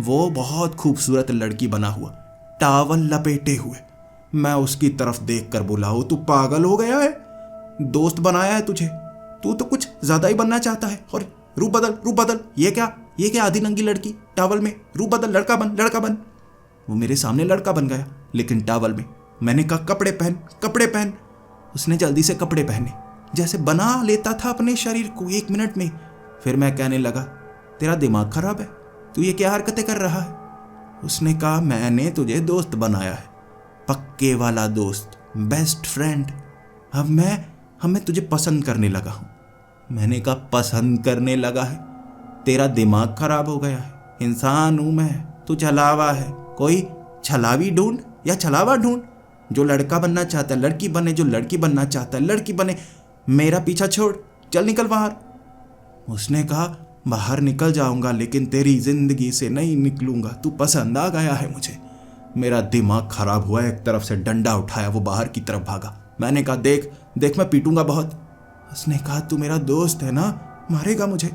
वो बहुत खूबसूरत लड़की बना हुआ, टावल लपेटे हुए। मैं उसकी तरफ देखकर बोला तू पागल हो गया है, दोस्त बनाया है तुझे, तू तो कुछ ज़्यादा ही बनना चाहता है, और रूप बदल, ये क्या आधी नंगी लड़की टावल में, रूप बदल, लड़का बन। वो मेरे सामने लड़का बन गया लेकिन टावल में। मैंने कहा कपड़े पहन। उसने जल्दी से कपड़े पहने, जैसे बना लेता था अपने शरीर को 1 मिनट में। फिर मैं कहने लगा तेरा दिमाग खराब है, तू ये क्या हरकतें कर रहा है? उसने कहा मैंने तुझे दोस्त बनाया है, पक्के वाला दोस्त, बेस्ट फ्रेंड। अब मैं तुझे पसंद करने लगा हूँ। मैंने कहा पसंद करने लगा है? तेरा दिमाग खराब हो गया है, इंसान हूँ मैं, तू छलावा है, कोई छलावी ढूंढ या छलावा ढूंढ। जो लड़का बनना चाहता है लड़की बने, जो लड़की बनना चाहता है लड़की बने, मेरा पीछा छोड़, चल निकल बाहर। उसने कहा बाहर निकल जाऊंगा लेकिन तेरी जिंदगी से नहीं निकलूंगा। तू पसंद आ गया है मुझे। मेरा दिमाग खराब हुआ। एक तरफ से डंडा उठाया, वो बाहर की तरफ भागा। मैंने कहा देख देख मैं पीटूंगा बहुत। उसने कहा तू मेरा दोस्त है ना, मारेगा मुझे।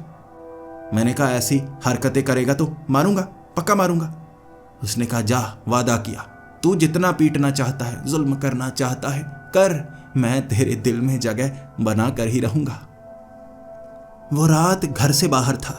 मैंने कहा ऐसी हरकतें करेगा तो मारूंगा, पक्का मारूंगा। उसने कहा जा, वादा किया, तू जितना पीटना चाहता है, जुल्म करना चाहता है कर, मैं तेरे दिल में जगह बना कर ही रहूंगा। वो रात घर से बाहर था।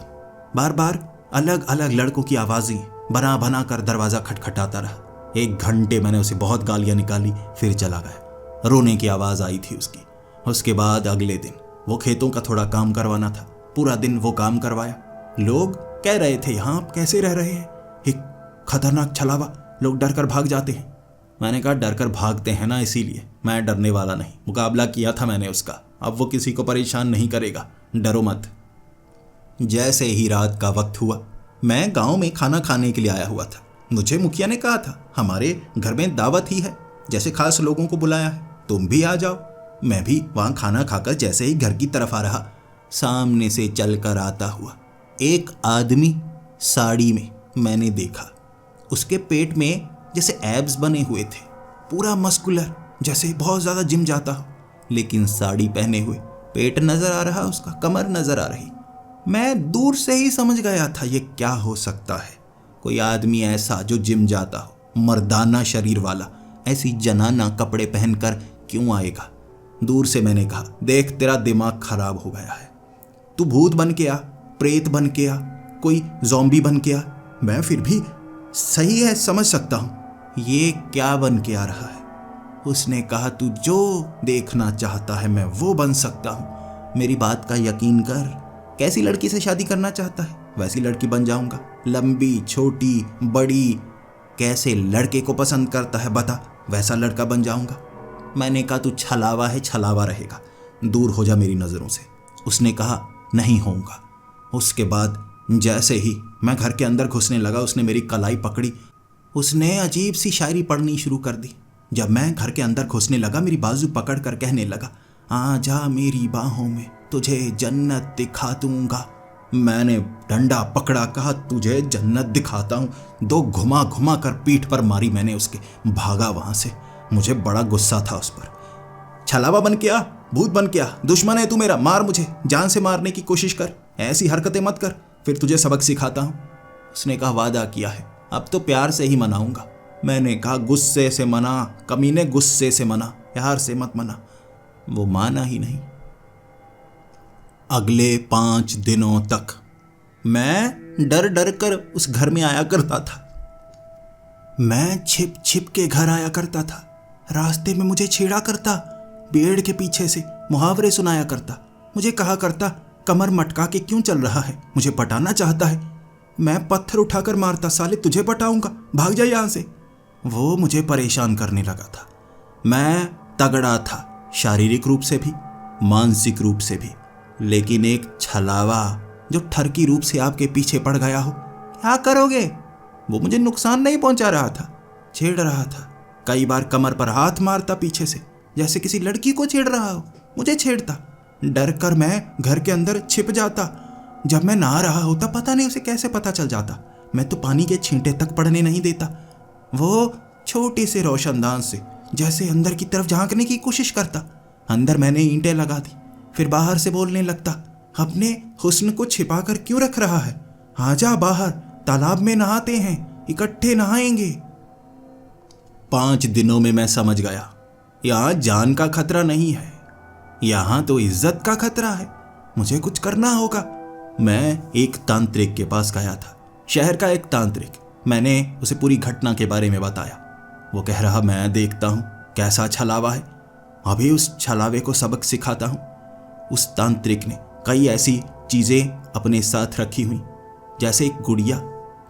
बार बार अलग अलग लड़कों की आवाजें बना बना कर दरवाजा खटखटाता रहा। 1 घंटे मैंने उसे बहुत गालियां निकाली, फिर चला गया। रोने की आवाज आई थी उसकी। उसके बाद अगले दिन वो खेतों का थोड़ा काम करवाना था। पूरा दिन वो काम करवाया। लोग कह रहे थे यहाँ आप कैसे रह रहे हैं, एक खतरनाक छलावा, लोग डर कर भाग जाते हैं। मैंने कहा डर कर भागते हैं ना, इसीलिए। मैं डरने वाला नहीं, मुकाबला किया था मैंने उसका। अब वो किसी को परेशान नहीं करेगा, डरो मत। जैसे ही रात का वक्त हुआ, मैं गांव में खाना खाने के लिए आया हुआ था। मुझे मुखिया ने कहा था हमारे घर में दावत ही है, जैसे खास लोगों को बुलाया है, तुम भी आ जाओ। मैं भी वहां खाना खाकर जैसे ही घर की तरफ आ रहा, सामने से चलकर आता हुआ एक आदमी साड़ी में मैंने देखा। उसके पेट में जैसे एब्स बने हुए थे, पूरा मस्कुलर, जैसे बहुत ज्यादा जिम जाता हो, लेकिन साड़ी पहने हुए। पेट नजर आ रहा उसका, कमर नजर आ रही। मैं दूर से ही समझ गया था ये क्या हो सकता है। कोई आदमी ऐसा जो जिम जाता हो, मर्दाना शरीर वाला, ऐसी जनाना कपड़े पहनकर क्यों आएगा। दूर से मैंने कहा देख तेरा दिमाग खराब हो गया है, तू भूत बन के आ, प्रेत बन के आ, कोई ज़ॉम्बी बन के आ। मैं फिर भी सही है, समझ सकता हूं, ये क्या बन के आ रहा है। उसने कहा तू जो देखना चाहता है मैं वो बन सकता हूं, मेरी बात का यकीन कर। कैसी लड़की से शादी करना चाहता है वैसी लड़की बन जाऊंगा, लंबी छोटी बड़ी। कैसे लड़के को पसंद करता है बता, वैसा लड़का बन जाऊंगा। मैंने कहा तू छलावा है, छलावा रहेगा, दूर हो जा मेरी नज़रों से। उसने कहा नहीं होऊंगा। उसके बाद जैसे ही मैं घर के अंदर घुसने लगा, उसने मेरी कलाई पकड़ी। उसने अजीब सी शायरी पढ़नी शुरू कर दी। जब मैं घर के अंदर घुसने लगा, मेरी बाजू पकड़ कर कहने लगा आ जा मेरी बाहों में, तुझे जन्नत दिखा दूंगा। मैंने डंडा पकड़ा, कहा तुझे जन्नत दिखाता हूँ। 2 घुमा घुमा कर पीठ पर मारी मैंने उसके, भागा वहां से। मुझे बड़ा गुस्सा था उस पर। छलावा बन के आ, भूत बन के आ, दुश्मन है तू मेरा, मार मुझे, जान से मारने की कोशिश कर, ऐसी हरकतें मत कर, फिर तुझे सबक सिखाता हूँ। उसने कहा वादा किया है, अब तो प्यार से ही मनाऊंगा। मैंने कहा गुस्से से मना कमीने, गुस्से से मना, प्यार से मत मना। वो माना ही नहीं। अगले 5 दिनों तक मैं डर डर कर उस घर में आया करता था। मैं छिप छिप के घर आया करता था। रास्ते में मुझे छेड़ा करता, पेड़ के पीछे से मुहावरे सुनाया करता, मुझे कहा करता कमर मटका के क्यों चल रहा है, मुझे पटाना चाहता है। मैं पत्थर उठाकर मारता, साले तुझे पटाऊंगा, भाग जा यहां से। वो मुझे परेशान करने लगा था। मैं तगड़ा था, शारीरिक रूप से भी मानसिक रूप से भी, लेकिन एक छलावा जो ठरकी रूप से आपके पीछे पड़ गया हो, क्या करोगे। वो मुझे नुकसान नहीं पहुंचा रहा था, छेड़ रहा था। कई बार कमर पर हाथ मारता पीछे से, जैसे किसी लड़की को छेड़ रहा हो, मुझे छेड़ता। डर कर मैं घर के अंदर छिप जाता। जब मैं नहा रहा होता, पता नहीं उसे कैसे पता चल जाता। मैं तो पानी के छींटे तक पड़ने नहीं देता। वो छोटे से रोशनदान से जैसे अंदर की तरफ झांकने की कोशिश करता। अंदर मैंने ईंटें लगा दी। फिर बाहर से बोलने लगता, अपने हुस्न को छिपा कर क्यों रख रहा है, आजा बाहर, तालाब में नहाते हैं, इकट्ठे नहाएंगे। 5 दिनों में मैं समझ गया, यहाँ जान का खतरा नहीं है, यहाँ तो इज्जत का खतरा है। मुझे कुछ करना होगा। मैं एक तांत्रिक के पास गया था, शहर का एक तांत्रिक। मैंने उसे पूरी घटना के बारे में बताया। वो कह रहा मैं देखता हूँ कैसा छलावा है, अभी उस छलावे को सबक सिखाता हूँ। उस तांत्रिक ने कई ऐसी चीज़ें अपने साथ रखी हुई, जैसे एक गुड़िया,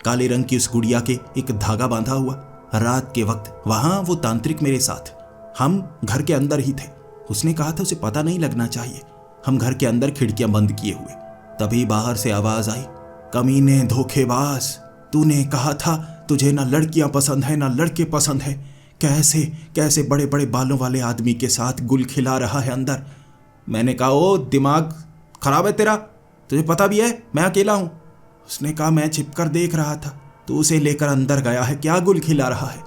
काले रंग की उस गुड़िया के एक धागा बांधा हुआ। रात के वक्त वहाँ वो तांत्रिक मेरे साथ, हम घर के अंदर ही थे। उसने कहा था उसे पता नहीं लगना चाहिए। हम घर के अंदर खिड़कियां बंद किए हुए, तभी बाहर से आवाज आई, कमीने धोखेबाज, तूने कहा था तुझे ना लड़कियां पसंद है ना लड़के पसंद है, कैसे कैसे बड़े बड़े बालों वाले आदमी के साथ गुल खिला रहा है अंदर। मैंने कहा ओ दिमाग खराब है तेरा, तुझे पता भी है मैं अकेला हूं? उसने कहा, मैं छिपकर देख रहा था, तू उसे लेकर अंदर गया है, क्या गुल खिला रहा है।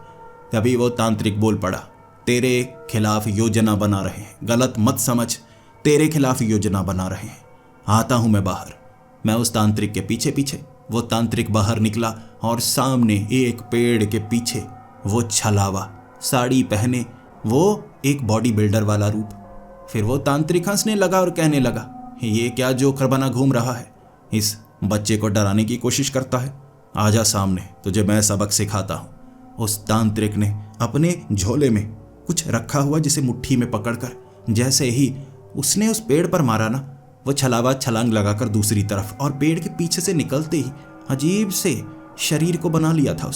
तभी वो तांत्रिक बोल पड़ा, तेरे खिलाफ योजना बना रहे हैं, गलत मत समझ, तेरे खिलाफ योजना बना रहे हैं, आता हूं मैं बाहर। मैं उस तांत्रिक के पीछे पीछे, वो तांत्रिक बाहर निकला और सामने एक पेड़ के पीछे वो छलावा, साड़ी पहने, वो एक बॉडी बिल्डर वाला रूप। फिर वो तांत्रिक हंसने लगा और कहने लगा, ये क्या जोकर बना घूम रहा है, इस बच्चे को डराने की कोशिश करता है, आजा सामने, तुझे मैं सबक सिखाता हूँ। उस तांत्रिक ने अपने झोले में कुछ रखा हुआ जिसे मुट्ठी में पकड़कर जैसे ही उसने उस पेड़ पर मारा ना, वो छलावा छलांग लगाकर दूसरी तरफ और पेड़ के पीछे से निकलते ही अजीब से शरीर को बना लिया था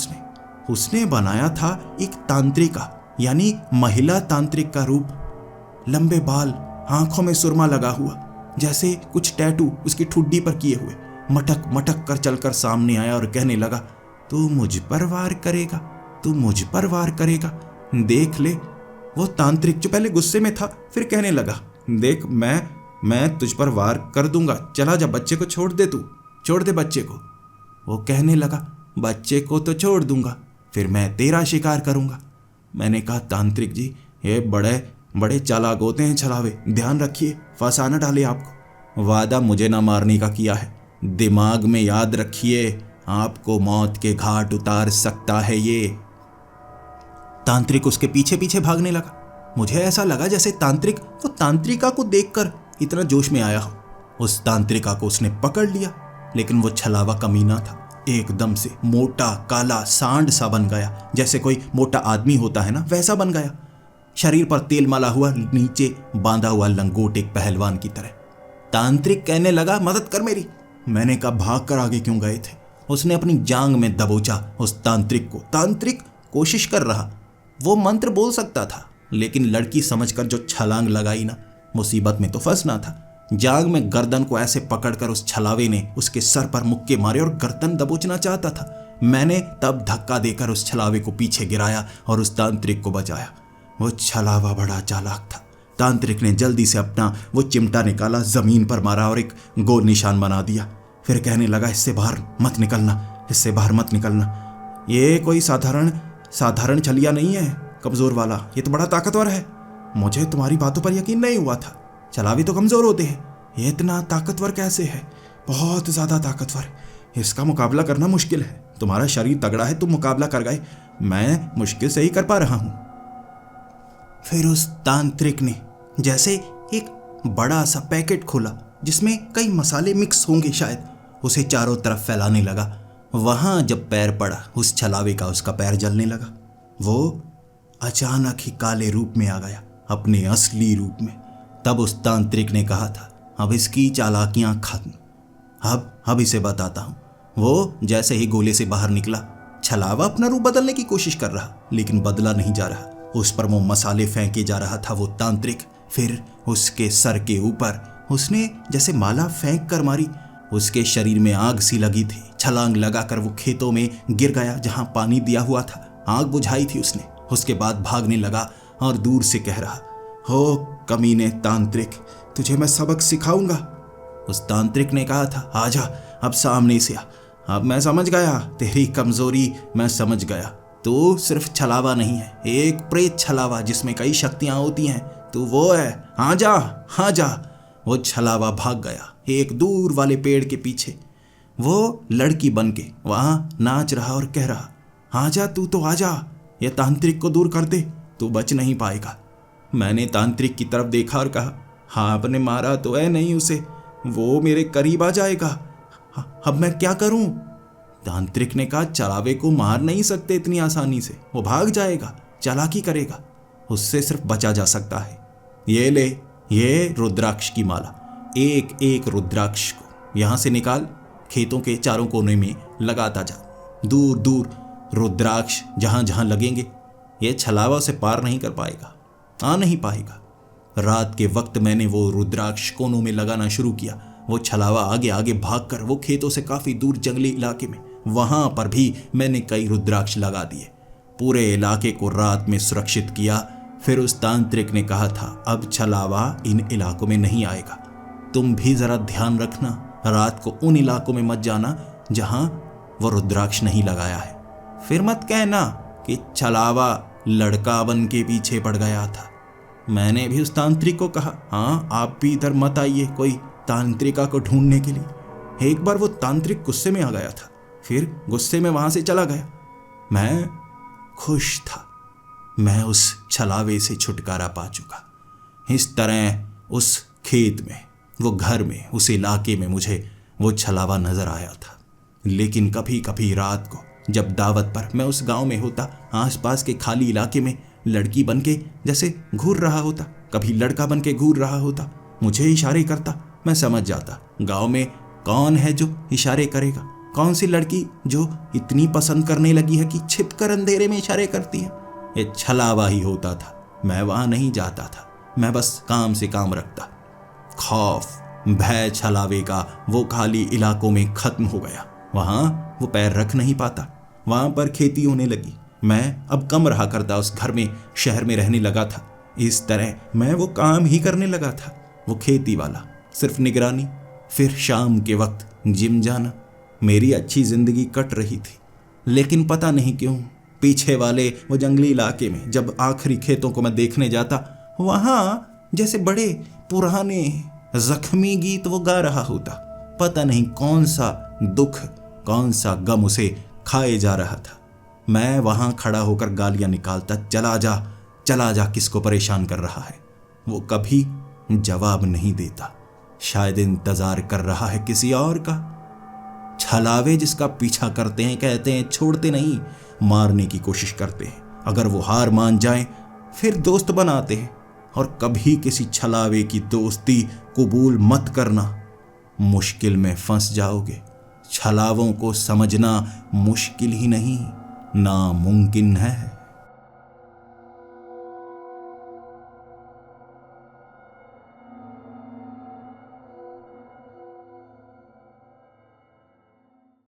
उसने बनाया था एक तांत्रिका यानी महिला तांत्रिक का रूप। लंबे बाल, आंखों में सुरमा लगा हुआ, जैसे कुछ टैटू उसकी ठुड्डी पर किए हुए, मटक मटक कर चलकर सामने आया और कहने लगा, तू मुझ पर वार करेगा, तू मुझ पर वार करेगा, देख ले। वो तांत्रिक जो पहले गुस्से में था फिर कहने लगा, देख मैं तुझ पर वार कर दूंगा, चला जा, बच्चे को छोड़ दे, तू छोड़ दे बच्चे को। वो कहने लगा, बच्चे को तो छोड़ दूंगा, फिर मैं तेरा शिकार करूंगा। मैंने कहा, तांत्रिक जी ये बड़े चालाक होते हैं छलावे, ध्यान रखिए, फंसा न डाले आपको। वादा मुझे ना मारने का किया है, दिमाग में याद रखिए, आपको मौत के घाट उतार सकता है ये। तांत्रिक उसके पीछे पीछे भागने लगा। मुझे ऐसा लगा जैसे तांत्रिक वो तांत्रिका को देखकर इतना जोश में आया हो। उस तांत्रिका को उसने पकड़ लिया, लेकिन वो छलावा कमीना था, एकदम से मोटा काला सांड सा बन गया, जैसे कोई मोटा आदमी होता है ना, वैसा बन गया। शरीर पर तेल मला हुआ, नीचे बांधा हुआ लंगोट एक पहलवान की तरह। तांत्रिक कहने लगा, मदद कर मेरी। मैंने कहा, भाग कर आगे क्यों गए थे? उसने अपनी जांग में दबोचा उस तांत्रिक को। तांत्रिक कोशिश कर रहा, वो मंत्र बोल सकता था, लेकिन लड़की समझकर जो छलांग लगाई ना, मुसीबत में तो फंसना था। जांग में गर्दन को ऐसे पकड़कर उस छलावे ने उसके सर पर मुक्के मारे और गर्दन दबोचना चाहता था। मैंने तब धक्का देकर उस छलावे को पीछे गिराया और उस तांत्रिक को बचाया। वो छलावा बड़ा चालाक था। तांत्रिक ने जल्दी से अपना वो चिमटा निकाला, जमीन पर मारा और एक गोल निशान बना दिया। फिर कहने लगा, इससे बाहर मत निकलना, इससे बाहर मत निकलना। ये कोई साधारण छलिया नहीं है, कमजोर वाला, ये तो बड़ा ताकतवर है। मुझे तुम्हारी बातों पर यकीन नहीं हुआ था, छलावे तो कमजोर होते हैं, ये इतना ताकतवर कैसे है? बहुत ज्यादा ताकतवर, इसका मुकाबला करना मुश्किल है। तुम्हारा शरीर तगड़ा है, तुम मुकाबला कर गए, मैं मुश्किल से ही कर पा रहा हूं। फिर उस तांत्रिक ने जैसे एक बड़ा सा पैकेट खोला जिसमें कई मसाले मिक्स होंगे शायद, उसे चारों तरफ फैलाने लगा। वहां जब पैर पड़ा उस छलावे का, उसका पैर जलने लगा। वो अचानक ही काले रूप में आ गया, अपने असली रूप में। तब उस तांत्रिक ने कहा था, अब इसकी चालाकियां खत्म, अब इसे बताता हूं। वो जैसे ही गोले से बाहर निकला, छलावा अपना रूप बदलने की कोशिश कर रहा, लेकिन बदला नहीं जा रहा। उस पर वो मसाले फेंके जा रहा था वो तांत्रिक। फिर उसके सर के ऊपर उसने जैसे माला फेंक कर मारी। उसके शरीर में आग सी लगी थी। छलांग लगाकर वो खेतों में गिर गया जहां पानी दिया हुआ था। आग बुझाई थी उसने। उसके बाद भागने लगा और दूर से कह रहा, हो कमीने तांत्रिक, तुझे मैं सबक सिखाऊंगा। उस तांत्रिक ने कहा था, आजा, अब सामने से आ, अब मैं समझ गया तेरी कमजोरी, मैं समझ गया। तू सिर्फ छलावा नहीं है, एक प्रेत छलावा जिसमें कई शक्तियां होती हैं, तू वो है, आजा आजा। वो छलावा भाग गया एक दूर वाले पेड़ के पीछे। वो लड़की बन के वहां नाच रहा और कह रहा, आजा, तू तो आजा, ये तांत्रिक को दूर कर दे, तू बच नहीं पाएगा। मैंने तांत्रिक की तरफ देखा और कहा, हाँ, आपने मारा तो है नहीं उसे, वो मेरे करीब आ जाएगा, अब मैं क्या करूं? तांत्रिक ने कहा, छलावे को मार नहीं सकते इतनी आसानी से, वो भाग जाएगा, चालाकी करेगा, उससे सिर्फ बचा जा सकता है। ये ले, ये रुद्राक्ष की माला, एक एक रुद्राक्ष को यहां से निकाल, खेतों के चारों कोने में लगाता जा। दूर दूर रुद्राक्ष जहां जहां लगेंगे, ये छलावा से पार नहीं कर पाएगा, आ नहीं पाएगा। रात के वक्त मैंने वो रुद्राक्ष कोनों में लगाना शुरू किया। वो छलावा आगे आगे भागकर वो खेतों से काफी दूर जंगली इलाके में, वहां पर भी मैंने कई रुद्राक्ष लगा दिए। पूरे इलाके को रात में सुरक्षित किया। फिर उस तांत्रिक ने कहा था, अब छलावा इन इलाकों में नहीं आएगा, तुम भी जरा ध्यान रखना, रात को उन इलाकों में मत जाना जहां वो रुद्राक्ष नहीं लगाया है। फिर मत कहना कि छलावा लड़का बन के पीछे पड़ गया था। मैंने भी उस तांत्रिक को कहा, हाँ आप भी इधर मत आइए कोई तांत्रिका को ढूंढने के लिए। एक बार वो तांत्रिक गुस्से में आ गया था, फिर गुस्से में वहां से चला गया। मैं खुश था, मैं उस छलावे से छुटकारा पा चुका। इस तरह उस खेत में, वो घर में, उस इलाके में मुझे वो छलावा नजर आया था। लेकिन कभी कभी रात को जब दावत पर मैं उस गांव में होता, आसपास के खाली इलाके में लड़की बन के जैसे घूर रहा होता, कभी लड़का बन के घूर रहा होता, मुझे इशारे करता। मैं समझ जाता गांव में कौन है जो इशारे करेगा, कौन सी लड़की जो इतनी पसंद करने लगी है कि छिपकर अंधेरे में इशारे करती है। ये छलावा ही होता था। मैं वहां नहीं जाता था, मैं बस काम से काम रखता। खौफ भय छलावे का वो खाली इलाकों में खत्म हो गया। वहां वो पैर रख नहीं पाता। वहां पर खेती होने लगी। मैं अब कम रहा करता उस घर में, शहर में रहने लगा था। इस तरह मैं वो काम ही करने लगा था, वो खेती वाला, सिर्फ निगरानी। फिर शाम के वक्त जिम जाना। मेरी अच्छी जिंदगी कट रही थी। लेकिन पता नहीं क्यों पीछे वाले वो जंगली इलाके में जब आखिरी खेतों को मैं देखने जाता, वहां जैसे बड़े पुराने जख्मी गीत वो गा रहा होता। पता नहीं कौन सा दुख, कौन सा गम उसे खाए जा रहा था। मैं वहां खड़ा होकर गालियां निकालता, चला जा किसको परेशान कर रहा है। वो कभी जवाब नहीं देता, शायद इंतजार कर रहा है किसी और का। छलावे जिसका पीछा करते हैं, कहते हैं छोड़ते नहीं, मारने की कोशिश करते हैं। अगर वो हार मान जाए फिर दोस्त बनाते हैं। और कभी किसी छलावे की दोस्ती कबूल मत करना, मुश्किल में फंस जाओगे। छलावों को समझना मुश्किल ही नहीं, नामुमकिन है।